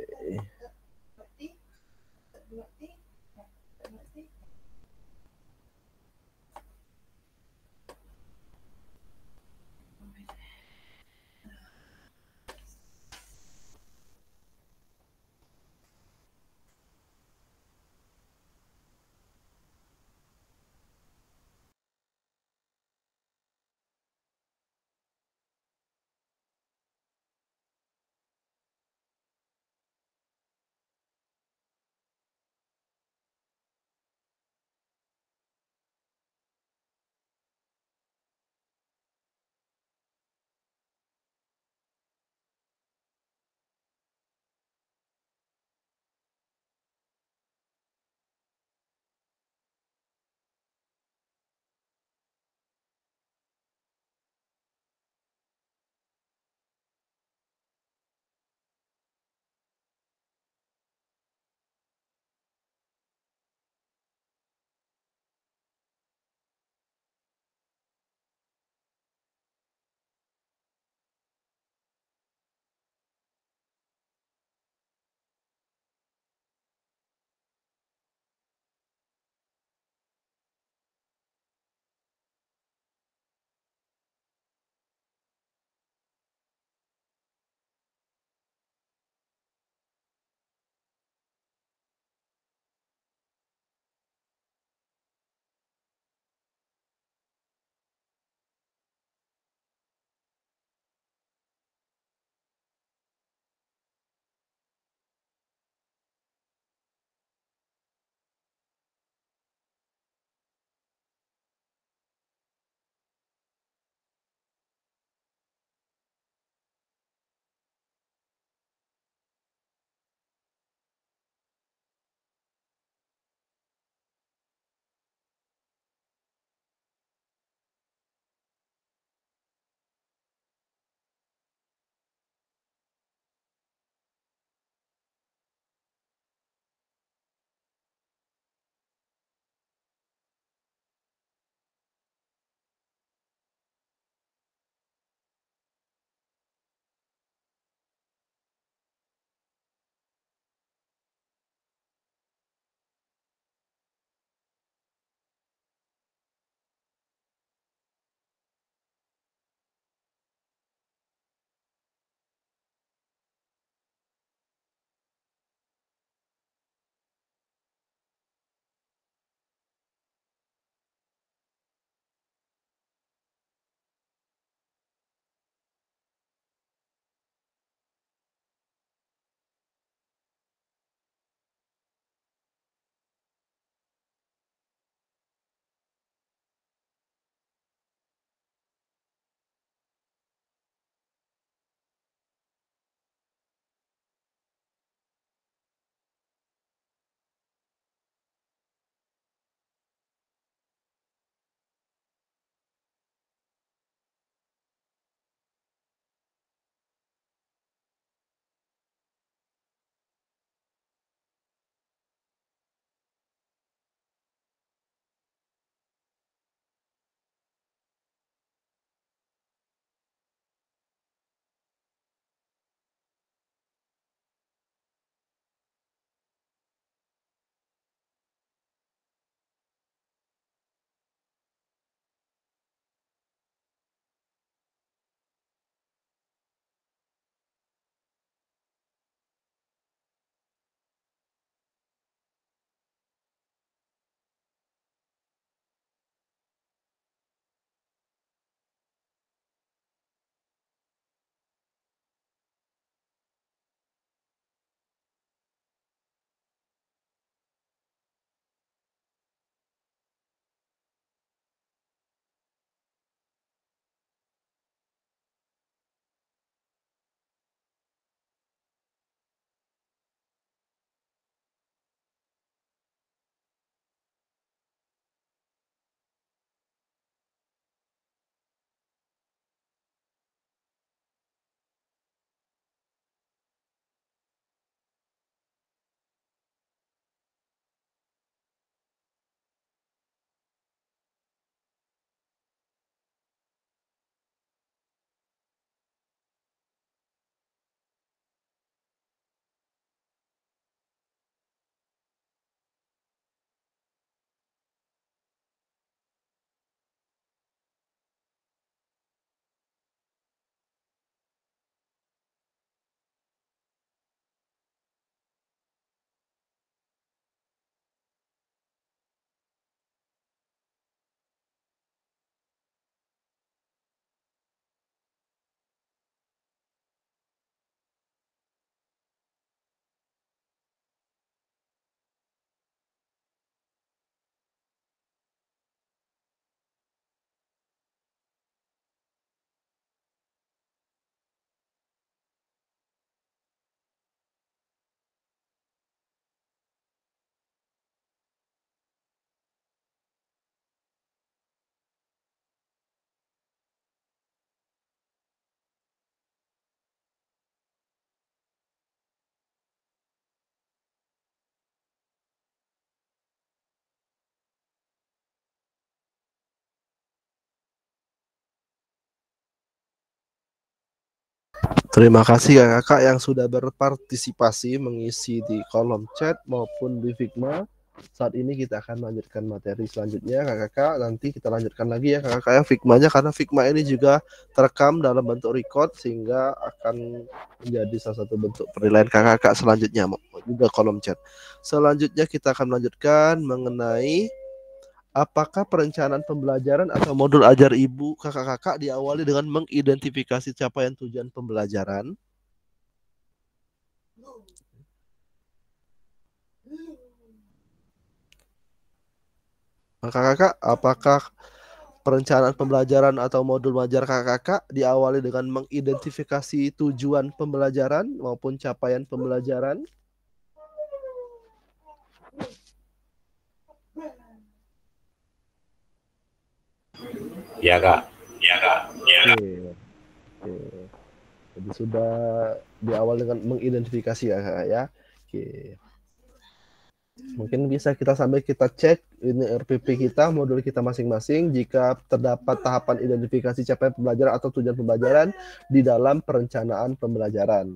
Terima kasih kakak-kakak yang sudah berpartisipasi mengisi di kolom chat maupun di Figma. Saat ini kita akan melanjutkan materi selanjutnya kakak-kakak. Nanti kita lanjutkan lagi ya kakak-kakak yang Figmanya, karena Figma ini juga terekam dalam bentuk record sehingga akan menjadi salah satu bentuk penilaian kakak-kakak selanjutnya, juga kolom chat. Selanjutnya kita akan melanjutkan mengenai apakah perencanaan pembelajaran atau modul ajar ibu kakak-kakak diawali dengan mengidentifikasi capaian tujuan pembelajaran. Kakak-kakak, apakah perencanaan pembelajaran atau modul ajar kakak-kakak diawali dengan mengidentifikasi tujuan pembelajaran maupun capaian pembelajaran? Ya kak. Oke. Jadi sudah diawali dengan mengidentifikasi ya kakak ya. Oke. Mungkin bisa kita sambil kita cek ini RPP kita, modul kita masing-masing, jika terdapat tahapan identifikasi capaian pembelajaran atau tujuan pembelajaran di dalam perencanaan pembelajaran.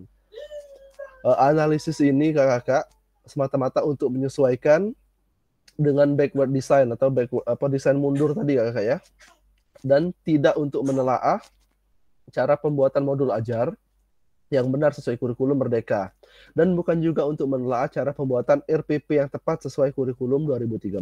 Analisis ini kakak-kakak semata-mata untuk menyesuaikan dengan backward design atau desain mundur tadi kakak ya, dan tidak untuk menelaah cara pembuatan modul ajar yang benar sesuai kurikulum Merdeka, dan bukan juga untuk menelaah cara pembuatan RPP yang tepat sesuai kurikulum 2013.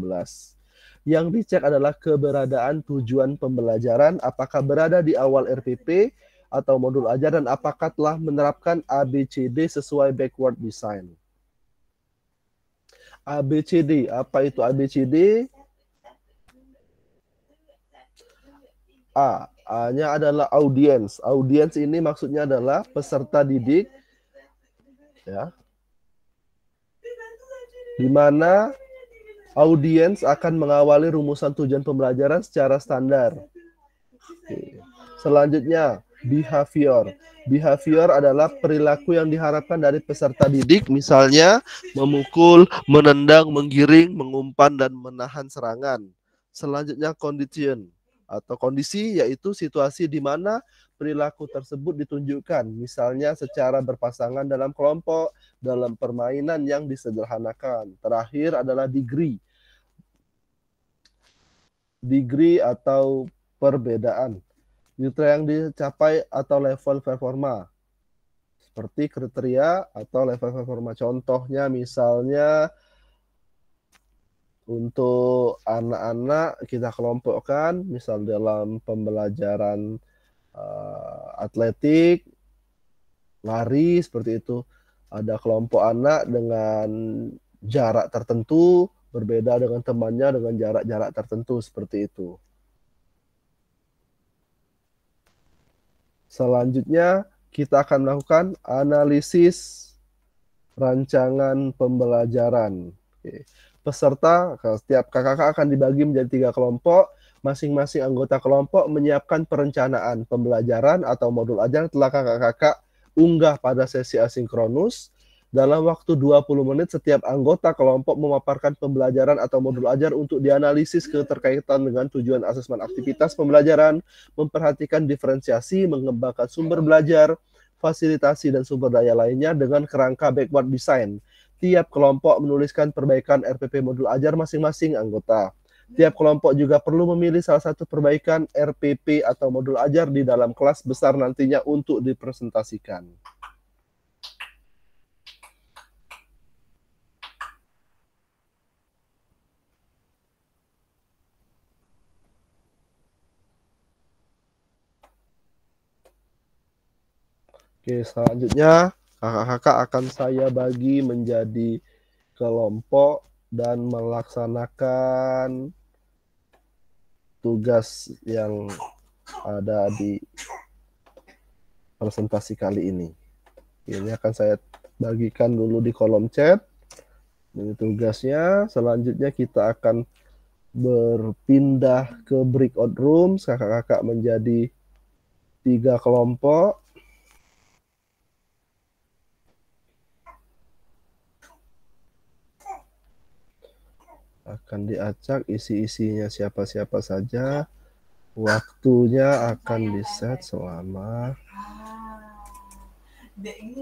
Yang dicek adalah keberadaan tujuan pembelajaran, apakah berada di awal RPP atau modul ajar, dan apakah telah menerapkan ABCD sesuai backward design. ABCD, apa itu ABCD? A-nya adalah audiens. Audiens ini maksudnya adalah peserta didik, ya, di mana audiens akan mengawali rumusan tujuan pembelajaran secara standar. Oke. Selanjutnya, behavior. Behavior adalah perilaku yang diharapkan dari peserta didik, misalnya memukul, menendang, menggiring, mengumpan, dan menahan serangan. Selanjutnya, condition atau kondisi, yaitu situasi di mana perilaku tersebut ditunjukkan, misalnya secara berpasangan dalam kelompok, dalam permainan yang disederhanakan. Terakhir adalah degree. Degree atau perbedaan, nilai yang dicapai atau level performa, seperti kriteria atau level performa. Contohnya misalnya untuk anak-anak kita kelompokkan, misal dalam pembelajaran atletik, lari, seperti itu. Ada kelompok anak dengan jarak tertentu, berbeda dengan temannya dengan jarak-jarak tertentu, seperti itu. Selanjutnya, kita akan melakukan analisis rancangan pembelajaran. Oke. Peserta, setiap kakak-kakak akan dibagi menjadi 3 kelompok. Masing-masing anggota kelompok menyiapkan perencanaan pembelajaran atau modul ajar telah kakak-kakak unggah pada sesi asinkronus. Dalam waktu 20 menit, setiap anggota kelompok memaparkan pembelajaran atau modul ajar untuk dianalisis keterkaitan dengan tujuan asesmen aktivitas pembelajaran, memperhatikan diferensiasi, mengembangkan sumber belajar, fasilitasi, dan sumber daya lainnya dengan kerangka backward design. Tiap kelompok menuliskan perbaikan RPP modul ajar masing-masing anggota. Tiap kelompok juga perlu memilih salah satu perbaikan RPP atau modul ajar di dalam kelas besar nantinya untuk dipresentasikan. Oke, selanjutnya kakak-kakak akan saya bagi menjadi kelompok dan melaksanakan tugas yang ada di presentasi kali ini. Ini akan saya bagikan dulu di kolom chat. Ini tugasnya. Selanjutnya kita akan berpindah ke breakout rooms. Kakak-kakak menjadi 3 kelompok. Akan diacak isi-isinya siapa-siapa saja. Waktunya akan di-set selama Oke.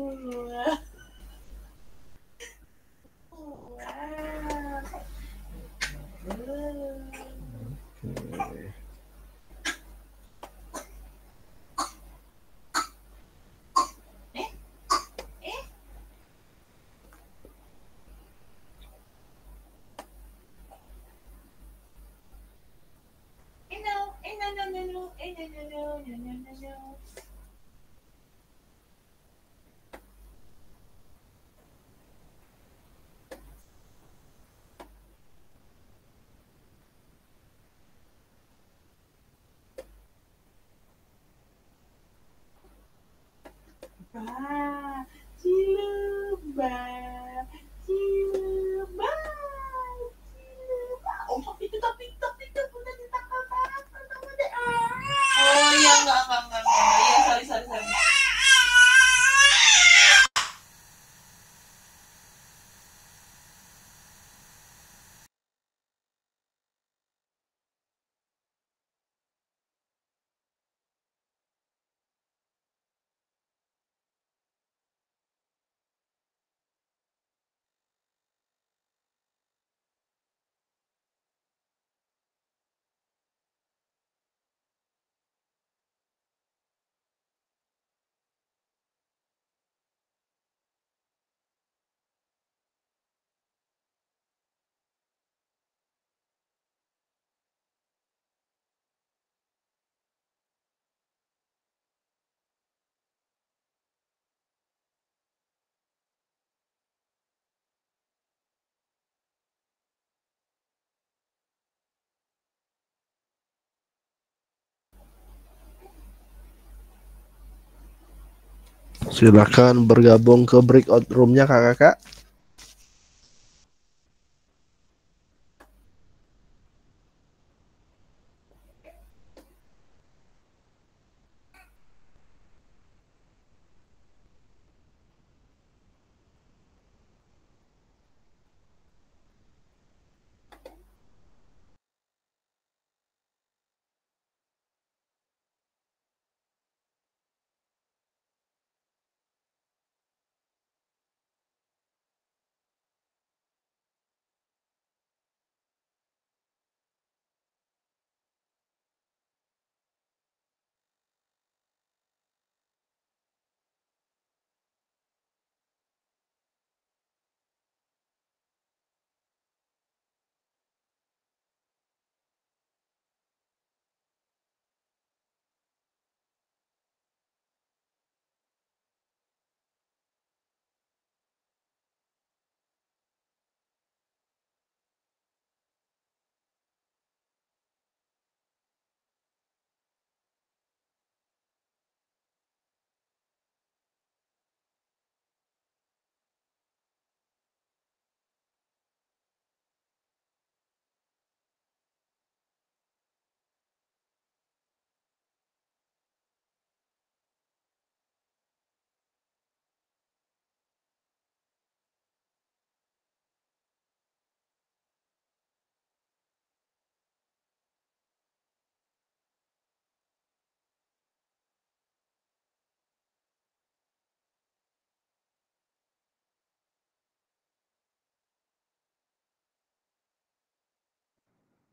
Silakan bergabung ke breakout roomnya kakak-kakak.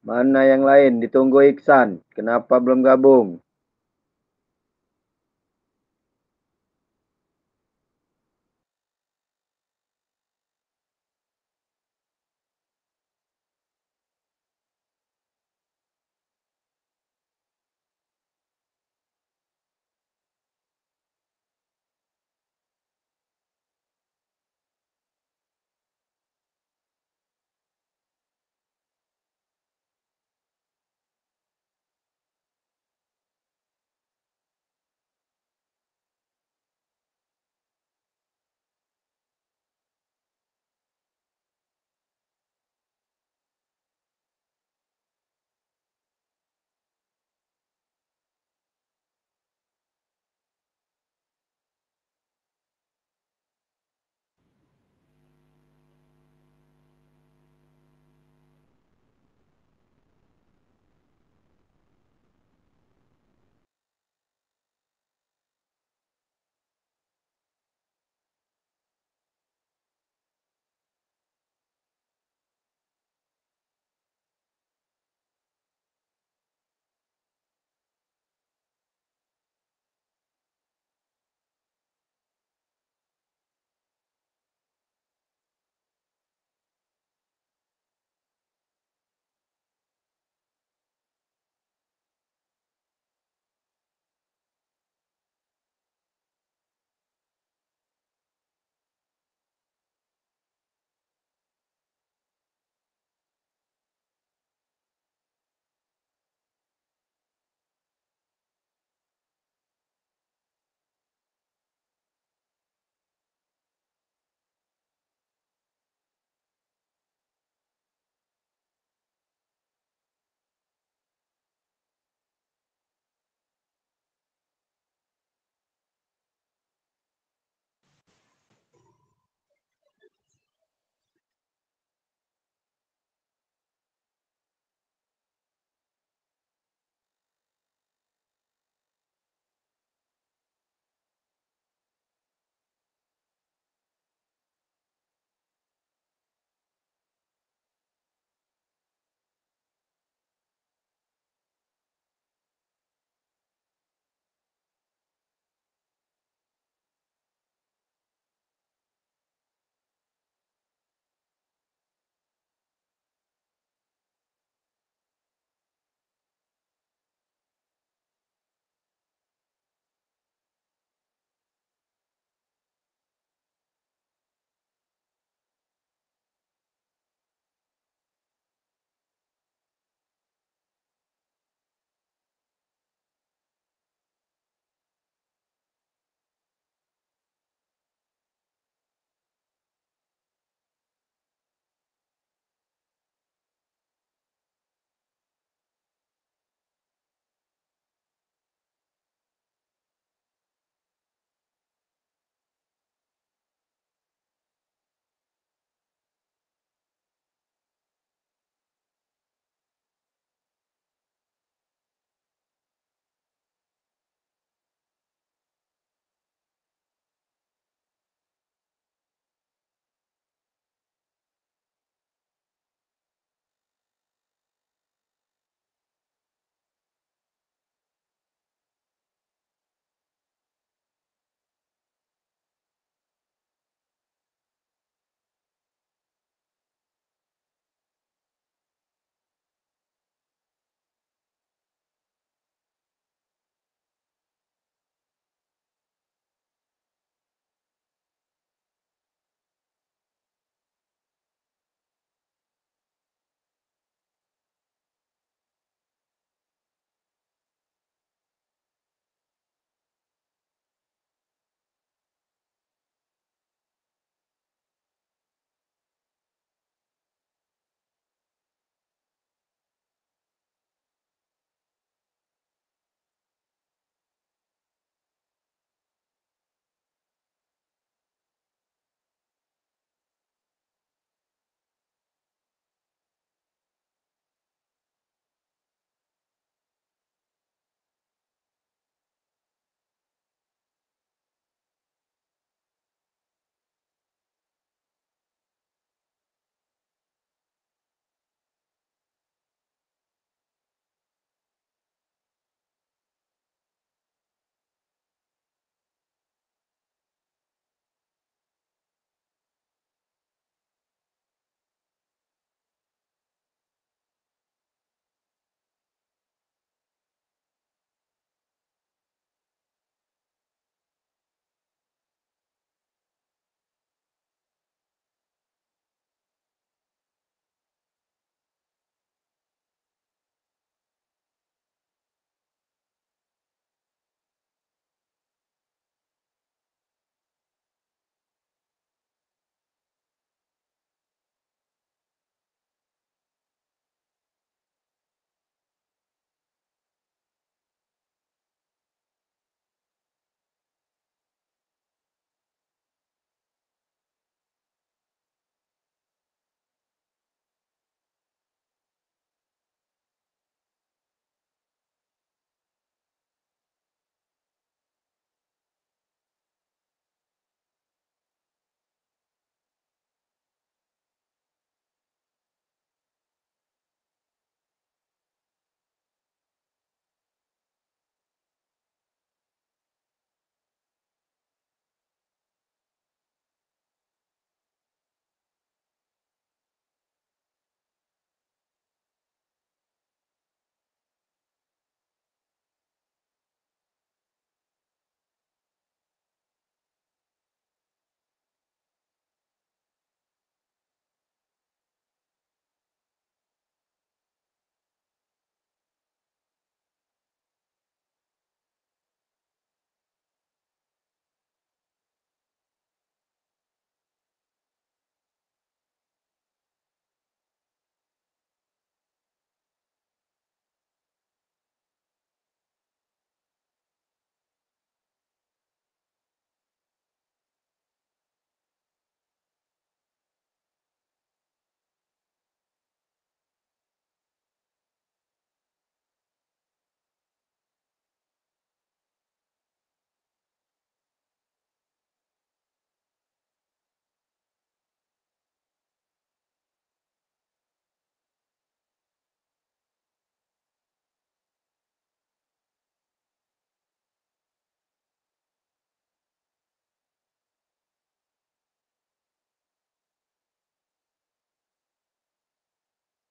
Mana yang lain? Ditunggu Iksan. Kenapa belum gabung?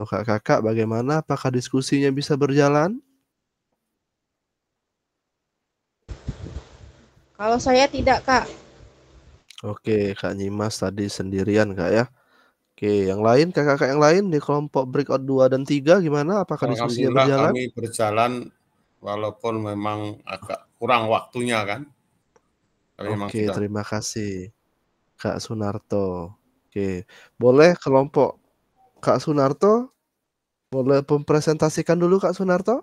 Kakak-kakak bagaimana? Apakah diskusinya bisa berjalan? Kalau saya tidak, Kak. Oke, Kak Nyimas tadi sendirian, Kak ya. Oke, yang lain, kakak-kakak yang lain di kelompok breakout 2 dan 3 gimana? Apakah diskusinya Alhamdulillah berjalan? kami berjalan walaupun memang agak kurang waktunya kan. Tapi memang Oke, sudah. terima kasih Kak Sunarto. Oke, boleh kelompok Kak Sunarto, boleh mempresentasikan dulu Kak Sunarto?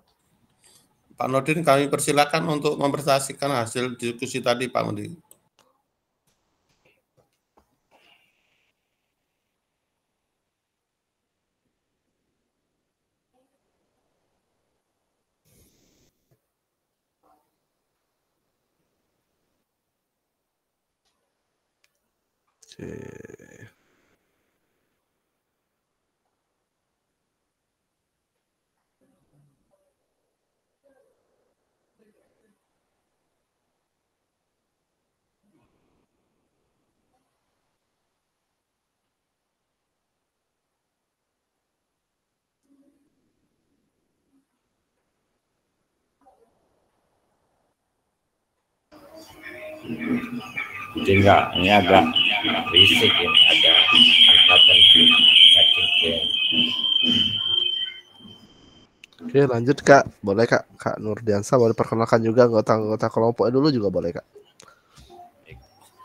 Pak Nurdin, kami persilakan untuk mempresentasikan hasil diskusi tadi, Pak Nurdin. Oke. Jadi enggak, ini agak berisik ini, ada angkatan cacing. Oke, lanjut Kak. Boleh Kak. Kak Nurdiansa boleh perkenalkan juga anggota kelompoknya dulu juga boleh Kak.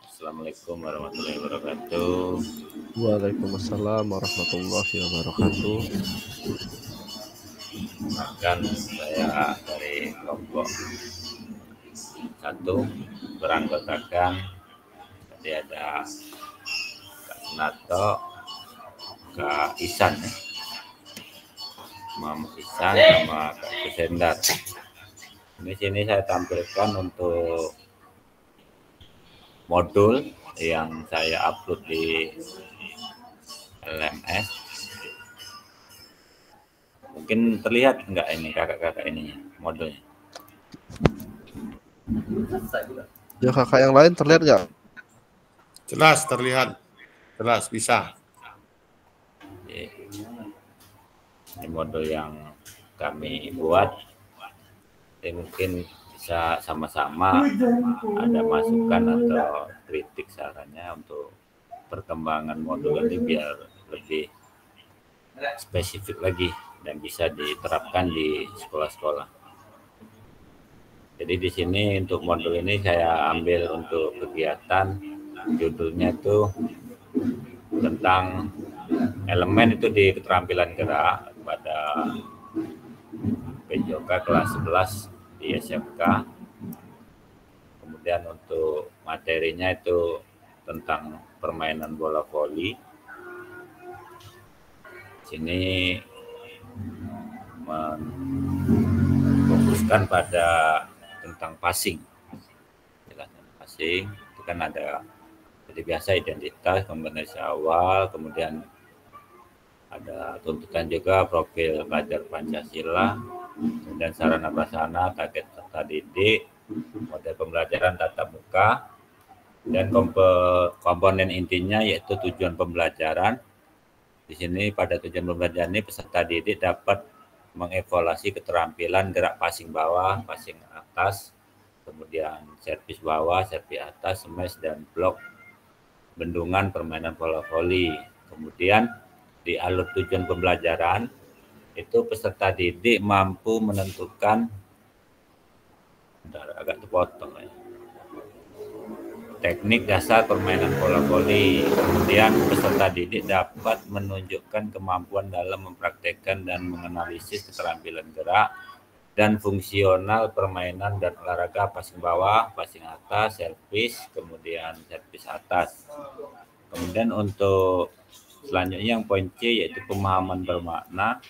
Assalamualaikum warahmatullahi wabarakatuh. Waalaikumsalam warahmatullahi wabarakatuh. Bahkan saya dari kelompok 1 beranggotakan tadi ada Kak Sunato, Kak Isan ya. Muhammad Isan sama Kak Kusendar. Di sini saya tampilkan untuk modul yang saya upload di LMS. Mungkin terlihat enggak ini kakak-kakak ini modulnya? Ya kakak yang lain terlihat nggak? Jelas terlihat, jelas bisa. Ini modul yang kami buat. Jadi mungkin bisa sama-sama ada masukan atau kritik sarannya untuk perkembangan modul ini biar lebih spesifik lagi dan bisa diterapkan di sekolah-sekolah. Jadi di sini untuk modul ini saya ambil untuk kegiatan, judulnya itu tentang elemen itu di keterampilan gerak pada PJOK kelas 11 di SMK. Kemudian untuk materinya itu tentang permainan bola voli. Sini memfokuskan pada tentang passing. Passing itu kan ada seperti biasa identitas, kompetensi awal, kemudian ada tuntutan juga profil pelajar Pancasila, kemudian sarana prasarana, target peserta didik, model pembelajaran tatap muka, dan komponen intinya yaitu tujuan pembelajaran. Di sini pada tujuan pembelajaran ini peserta didik dapat mengevaluasi keterampilan gerak passing bawah, passing atas, kemudian servis bawah, servis atas, smash dan blok, bendungan, permainan bola voli. Kemudian di alur tujuan pembelajaran itu peserta didik mampu menentukan, agak terpotong ya, teknik dasar permainan bola voli. Kemudian peserta didik dapat menunjukkan kemampuan dalam mempraktekkan dan menganalisis keterampilan gerak dan fungsional permainan dan olahraga passing bawah, passing atas, servis, kemudian servis atas. Kemudian untuk selanjutnya yang poin C yaitu pemahaman bermakna.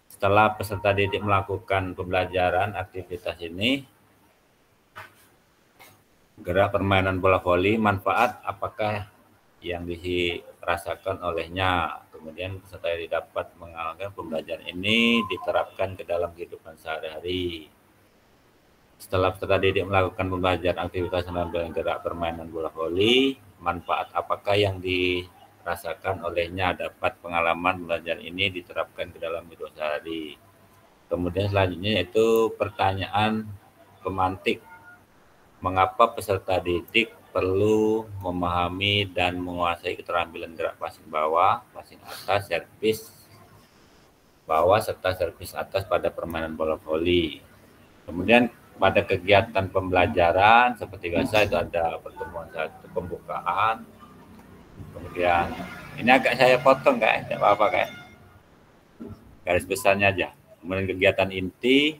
Setelah peserta didik melakukan pembelajaran aktivitas ini, gerak permainan bola voli, manfaat apakah yang dirasakan olehnya. Kemudian peserta didik dapat mengalami pembelajaran ini diterapkan ke dalam kehidupan sehari-hari. Setelah peserta didik melakukan pembelajaran aktivitas penampilan gerak permainan bola voli, manfaat apakah yang rasakan olehnya, dapat pengalaman belajar ini diterapkan ke dalam hidup sehari. Kemudian selanjutnya yaitu pertanyaan pemantik. Mengapa peserta didik perlu memahami dan menguasai keterampilan gerak passing bawah, passing atas, servis bawah, serta servis atas pada permainan bola voli. Kemudian pada kegiatan pembelajaran seperti biasa itu ada pertemuan satu pembukaan. Kemudian ini agak saya potong Kak, tidak apa-apa Kak. Garis besarnya aja. Kemudian kegiatan inti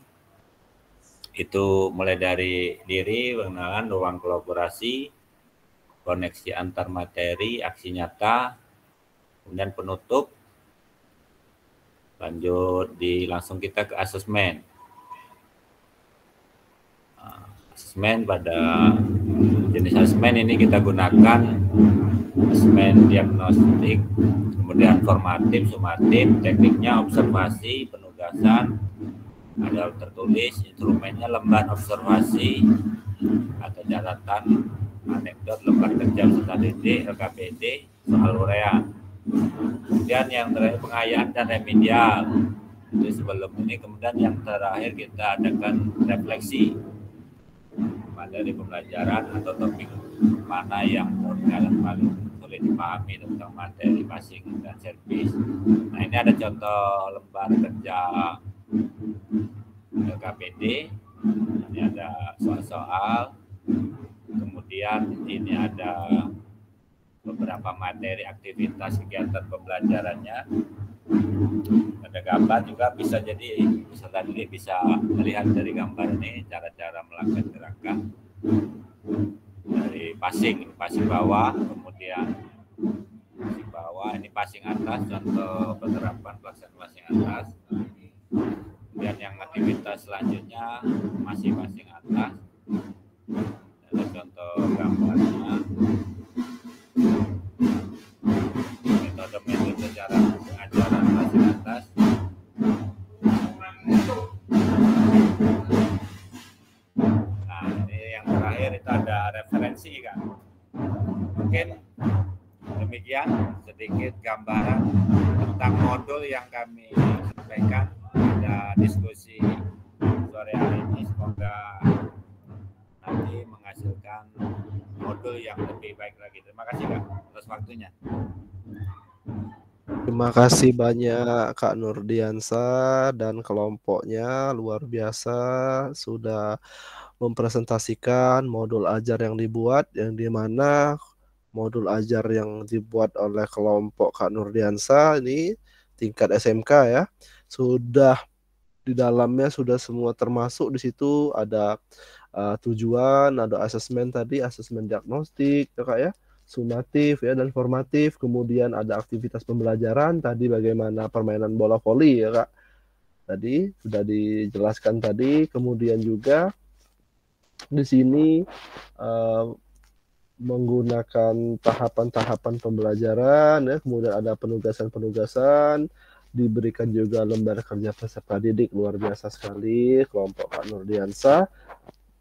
itu mulai dari diri, pengenalan, ruang kolaborasi, koneksi antar materi, aksi nyata, kemudian penutup. Lanjut langsung kita ke asesmen. Asesmen pada jenis asesmen ini kita gunakan asesmen diagnostik, kemudian formatif, sumatif, tekniknya observasi, penugasan, ada tertulis, instrumennya lembar observasi atau catatan, anekdot, lembar kerja peserta didik, LKPD, soal urean. Kemudian yang terakhir pengayaan dan remedial. Jadi sebelum ini, kemudian yang terakhir kita adakan refleksi materi pembelajaran atau topik mana yang menurut kalian paling sulit dipahami tentang materi passing dan servis. Nah ini ada contoh lembar kerja LKPD, ini ada soal-soal, kemudian ini ada beberapa materi aktivitas kegiatan pembelajarannya, ada gambar juga, bisa jadi peserta didik bisa melihat dari gambar ini cara-cara melakukan gerakan dari passing bawah, kemudian passing bawah, ini passing atas, contoh penerapan pelaksanaan passing atas. Kemudian yang aktivitas selanjutnya masih passing atas, ada contoh gambarnya, metode cara pengajaran passing atas. Nah ini yang terakhir itu ada referensi kan. Mungkin demikian sedikit gambaran tentang modul yang kami sampaikan pada diskusi sore hari ini. Semoga nanti menghasilkan modul yang lebih baik lagi. Terima kasih Kak atas waktunya. Terima kasih banyak Kak Nurdiansa dan kelompoknya, luar biasa sudah mempresentasikan modul ajar yang dibuat, yang dimana modul ajar yang dibuat oleh kelompok Kak Nurdiansa ini tingkat SMK ya, sudah di dalamnya sudah semua termasuk di situ, ada tujuan, ada asesmen tadi, asesmen diagnostik ya Kak ya, sumatif ya dan formatif, kemudian ada aktivitas pembelajaran tadi bagaimana permainan bola voli ya Kak. Tadi sudah dijelaskan tadi, kemudian juga di sini menggunakan tahapan-tahapan pembelajaran ya, kemudian ada penugasan-penugasan, diberikan juga lembar kerja peserta didik, luar biasa sekali kelompok Kak Nurdiansa.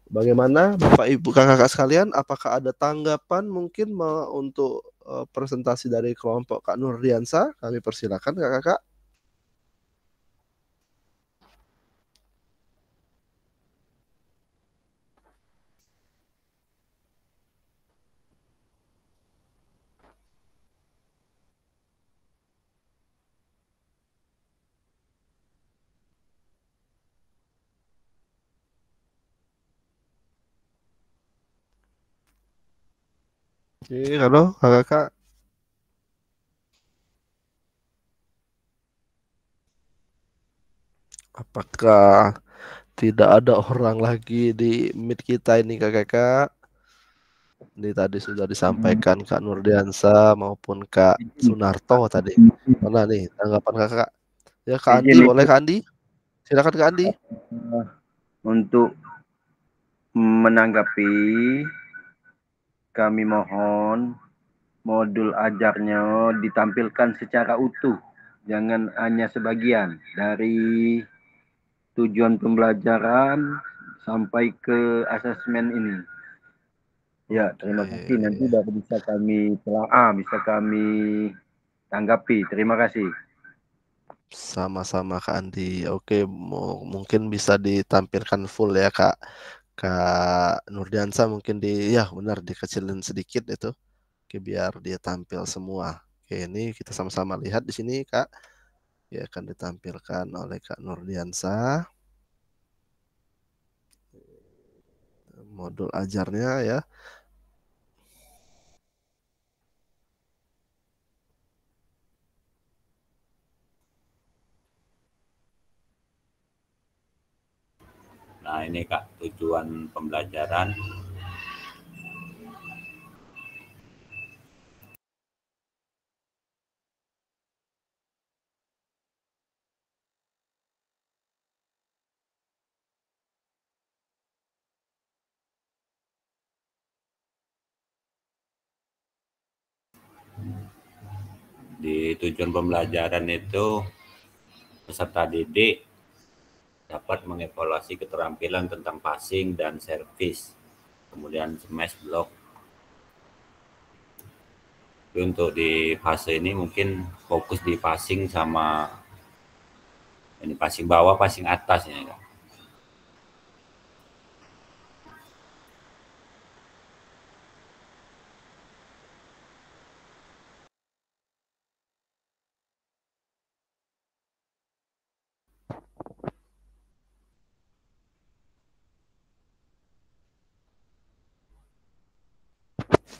Bagaimana Bapak Ibu Kakak sekalian, apakah ada tanggapan mungkin untuk presentasi dari kelompok Kak Nurdiansa? Kami persilakan Kakak. Oke, halo Kakak. Apakah tidak ada orang lagi di meet kita ini Kakak? Ini tadi sudah disampaikan Kak Nurdiansa maupun Kak Sunarto tadi. Mana nih tanggapan Kakak? Ya Kak Andi, boleh Kak Andi? Silakan Kak Andi. Untuk menanggapi, kami mohon modul ajarnya ditampilkan secara utuh, jangan hanya sebagian dari tujuan pembelajaran sampai ke asesmen ini. Ya, terima kasih. Nanti Oke. baru bisa kami bisa kami tanggapi. Terima kasih. Sama-sama Kak Andi. Oke, mungkin bisa ditampilkan full ya Kak Nurdiansa, mungkin ya benar dikecilin sedikit itu. Oke, biar dia tampil semua. Oke, ini kita sama-sama lihat di sini Kak. Ya akan ditampilkan oleh Kak Nurdiansa. Modul ajarnya ya. Nah, ini Kak, tujuan pembelajaran. Di tujuan pembelajaran itu peserta didik dapat mengevaluasi keterampilan tentang passing dan servis, kemudian smash block. Tapi untuk di fase ini mungkin fokus di passing sama ini passing bawah, passing atas ya Kak.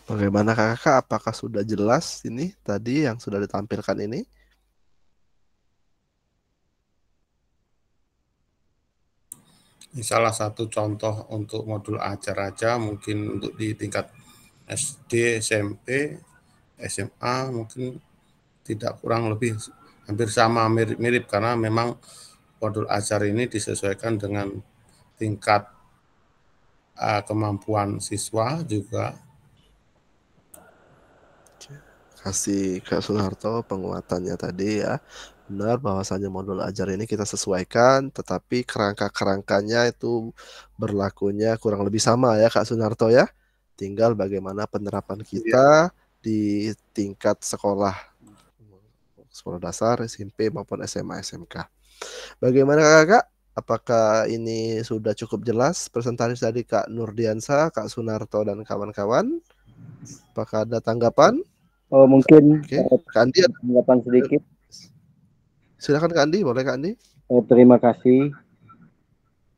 Bagaimana Kakak? Apakah sudah jelas ini tadi yang sudah ditampilkan ini? Ini salah satu contoh untuk modul ajar aja, mungkin untuk di tingkat SD, SMP, SMA mungkin tidak kurang lebih hampir sama, mirip-mirip, karena memang modul ajar ini disesuaikan dengan tingkat kemampuan siswa juga. Kasih Kak Sunarto penguatannya tadi ya. Benar bahwasanya modul ajar ini kita sesuaikan, tetapi kerangka-kerangkanya itu berlakunya kurang lebih sama ya Kak Sunarto ya. Tinggal bagaimana penerapan kita di tingkat sekolah dasar, SMP maupun SMA, SMK. Bagaimana Kakak? Apakah ini sudah cukup jelas presentasi dari Kak Nurdiansa, Kak Sunarto, dan kawan-kawan? Apakah ada tanggapan? Oh, mungkin Kak Andi ada tanggapan sedikit. Silakan Kak Andi, boleh Kak Andi? Terima kasih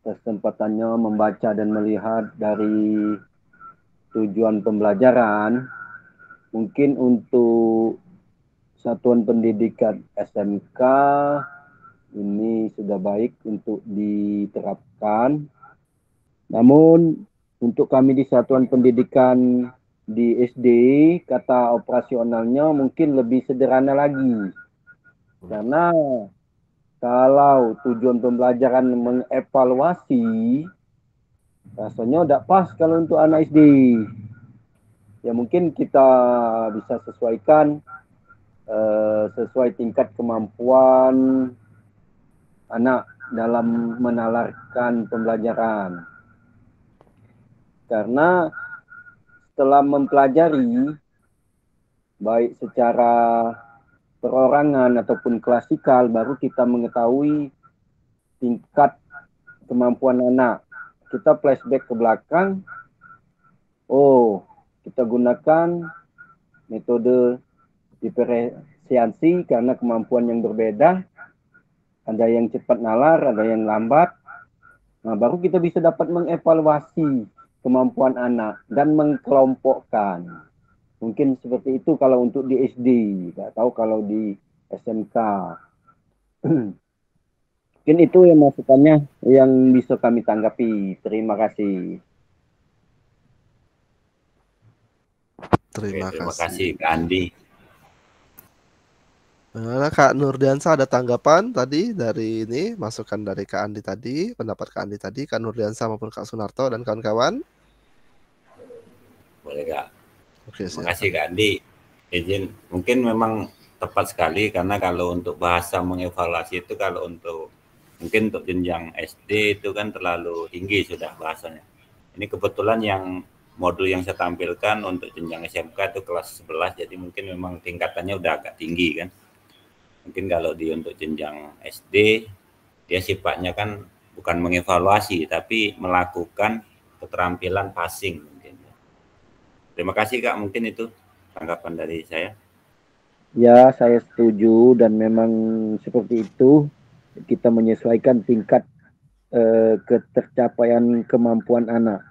kesempatannya membaca dan melihat dari tujuan pembelajaran. Mungkin untuk satuan pendidikan SMK ini sudah baik untuk diterapkan. Namun untuk kami di satuan pendidikan di SD, kata operasionalnya mungkin lebih sederhana lagi. Karena kalau tujuan pembelajaran mengevaluasi, rasanya tidak pas kalau untuk anak SD. Ya mungkin kita bisa sesuaikan sesuai tingkat kemampuan anak dalam menalarkan pembelajaran. Karena setelah mempelajari, baik secara perorangan ataupun klasikal, baru kita mengetahui tingkat kemampuan anak. Kita flashback ke belakang, oh kita gunakan metode diferensiasi karena kemampuan yang berbeda, ada yang cepat nalar, ada yang lambat. Nah, baru kita bisa dapat mengevaluasi kemampuan anak dan mengkelompokkan. Mungkin seperti itu kalau untuk di SD, tidak tahu kalau di SMK. Mungkin itu yang masukannya yang bisa kami tanggapi. Terima kasih. Terima kasih Kak Andi. Nah, Kak Nurdiansa ada tanggapan tadi dari ini, masukan dari Kak Andi tadi, pendapat Kak Andi tadi, Kak Nurdiansa maupun Kak Sunarto dan kawan-kawan? Boleh Kak. Oke, terima kasih Kak Andi. Izin, mungkin memang tepat sekali karena kalau untuk bahasa mengevaluasi itu kalau untuk mungkin untuk jenjang SD itu kan terlalu tinggi sudah bahasanya. Ini kebetulan yang modul yang saya tampilkan untuk jenjang SMK itu kelas 11, jadi mungkin memang tingkatannya udah agak tinggi kan. Mungkin kalau untuk jenjang SD, dia sifatnya kan bukan mengevaluasi, tapi melakukan keterampilan passing mungkin. Terima kasih Kak, mungkin itu tanggapan dari saya. Ya, saya setuju dan memang seperti itu. Kita menyesuaikan tingkat ketercapaian kemampuan anak.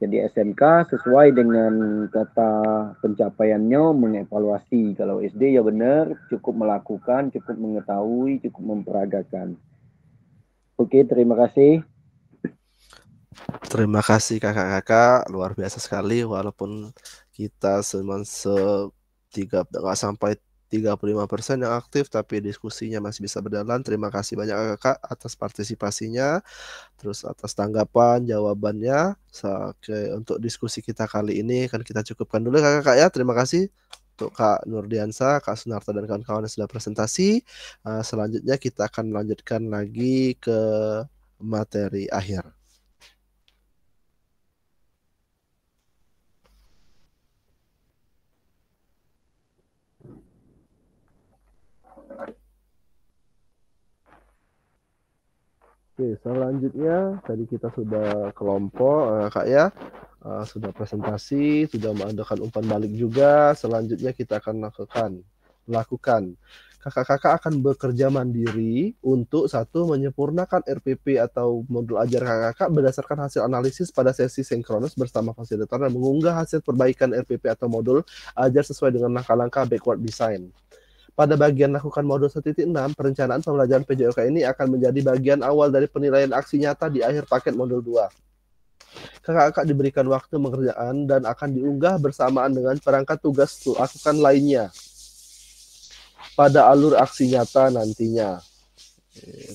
Jadi SMK sesuai dengan kata pencapaiannya mengevaluasi. Kalau SD ya benar, cukup melakukan, cukup mengetahui, cukup memperagakan. Oke, terima kasih. Terima kasih kakak-kakak, luar biasa sekali. Walaupun kita cuma nggak sampai 35% yang aktif, tapi diskusinya masih bisa berjalan. Terima kasih banyak kakak atas partisipasinya, terus atas tanggapan, jawabannya. Oke, untuk diskusi kita kali ini kan kita cukupkan dulu kakak ya. Terima kasih untuk Kak Nurdiansa, Kak Sunarta dan kawan-kawan yang sudah presentasi. Selanjutnya kita akan melanjutkan lagi ke materi akhir. Oke, selanjutnya tadi kita sudah kelompok Kak ya, sudah presentasi, sudah mengadakan umpan balik juga. Selanjutnya kita akan melakukan kakak-kakak akan bekerja mandiri untuk satu menyempurnakan RPP atau modul ajar kakak-kakak berdasarkan hasil analisis pada sesi sinkronus bersama fasilitator dan mengunggah hasil perbaikan RPP atau modul ajar sesuai dengan langkah-langkah backward design. Pada bagian lakukan modul 1.6, perencanaan pembelajaran PJOK ini akan menjadi bagian awal dari penilaian aksi nyata di akhir paket modul 2. Kakak-kakak diberikan waktu mengerjakan dan akan diunggah bersamaan dengan perangkat tugas lakukan lainnya pada alur aksi nyata nantinya.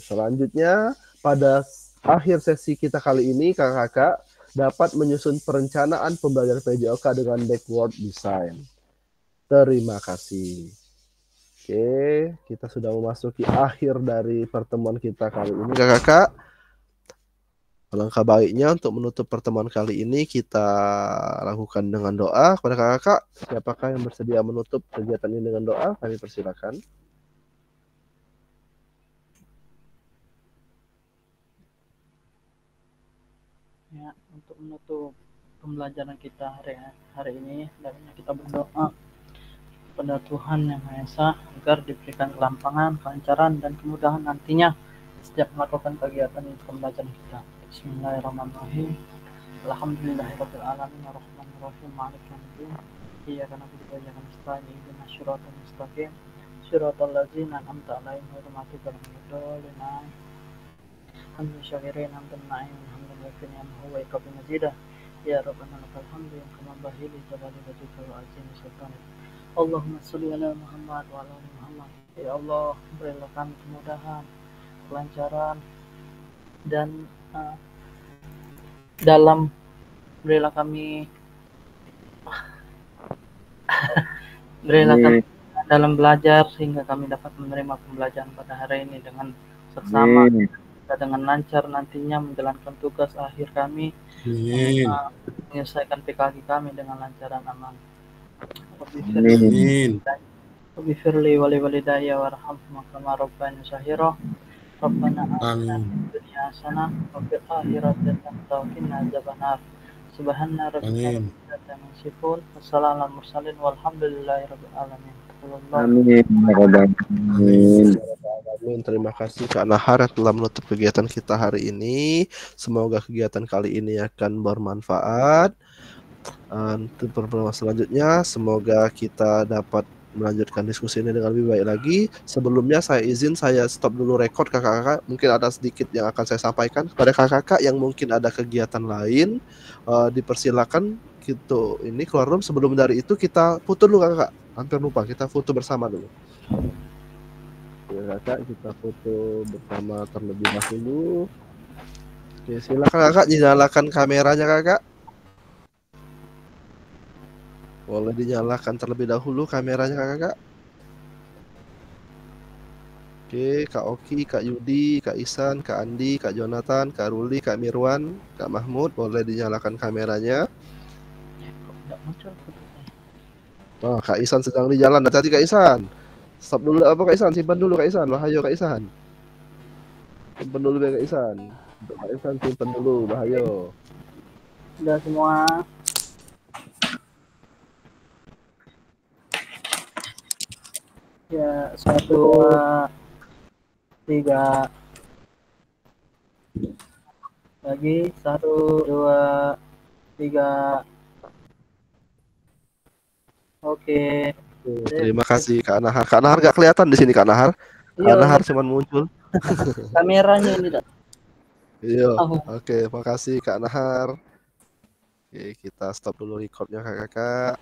Selanjutnya, pada akhir sesi kita kali ini, kakak-kakak dapat menyusun perencanaan pembelajaran PJOK dengan backward design. Terima kasih. Oke, kita sudah memasuki akhir dari pertemuan kita kali ini, kakak-kakak. Alangkah baiknya untuk menutup pertemuan kali ini kita lakukan dengan doa kepada kakak-kakak. Siapakah yang bersedia menutup kegiatan ini dengan doa? Kami persilakan. Ya, untuk menutup pembelajaran kita hari ini, hendaknya kita berdoa kepada Tuhan Yang Maha Esa agar diberikan kelampangan, kelancaran, dan kemudahan nantinya setiap melakukan kegiatan pembelajaran kita. Bismillahirrahmanirrahim. Alhamdulillahirabbil alamin arrahmanir rahim maliki yaumiddin. Iyyaka na'budu wa iyyaka nasta'in ihdinas siratal mustaqim siratal ladzina an'amta 'alaihim ghairil maghdubi 'alaihim waladdallin. Hamdan syakirin hamdan na'imin hamdan yafi'u ni'amahu wa yakfi mazidah. Ya Rabbana lakal hamdu ya kama bahili jalali wajhika wa azimi sultanik. Allahumma sholli ala Muhammad wa ala Muhammad. Ya Allah, berilah kami kemudahan, kelancaran, dan berilah kami dalam belajar sehingga kami dapat menerima pembelajaran pada hari ini dengan seksama, dengan lancar nantinya menjalankan tugas akhir kami, menyelesaikan PKG kami dengan lancar dan aman. Amin. Rabbi firli wali walidayya warhamhuma kama rabbani sahira. Rabbana atina fid dunya hasanah wa fil akhirati hasanah wa qina adzabannar. Subhana rabbika rabbil izzati amma yasifun. Wassalamu alal mursalin walhamdulillahi rabbil alamin. Amin. Terima kasih Kak Nahar telah menutup kegiatan kita hari ini. Semoga kegiatan kali ini akan bermanfaat. Untuk pertemuan selanjutnya semoga kita dapat melanjutkan diskusi ini dengan lebih baik lagi. Sebelumnya saya stop dulu record kakak-kakak. Mungkin ada sedikit yang akan saya sampaikan kepada kakak-kakak yang mungkin ada kegiatan lain, dipersilakan gitu. Ini keluar room. Sebelum dari itu kita foto dulu kakak. Hampir lupa, kita foto bersama dulu. Ya kakak, kita foto bersama terlebih dahulu. Oke, silakan kakak nyalakan kameranya kakak. Boleh dinyalakan terlebih dahulu kameranya kakak. Oke, Kak Oki, Kak Yudi, Kak Isan, Kak Andi, Kak Jonathan, Kak Ruli, Kak Mirwan, Kak Mahmud, boleh dinyalakan kameranya. Oh, Kak Isan sedang di jalan. Hati-hati Kak Isan. Stop dulu apa Kak Isan? Simpan dulu Kak Isan. Bahaya Kak Isan. Simpan dulu ya Kak Isan. Untuk Kak Isan simpan dulu. Bahaya. Sudah semua. Ya, 1, 2, 3. Lagi 1, 2, 3. Oke. Terima kasih Kak Nahar. Kak Nahar gak kelihatan di sini Kak Nahar. Kak Iya, Nahar cuman muncul. kameranya ini dah. Iya. Oh. Oke, makasih Kak Nahar. Oke, kita stop dulu recordnya kakak-kakak.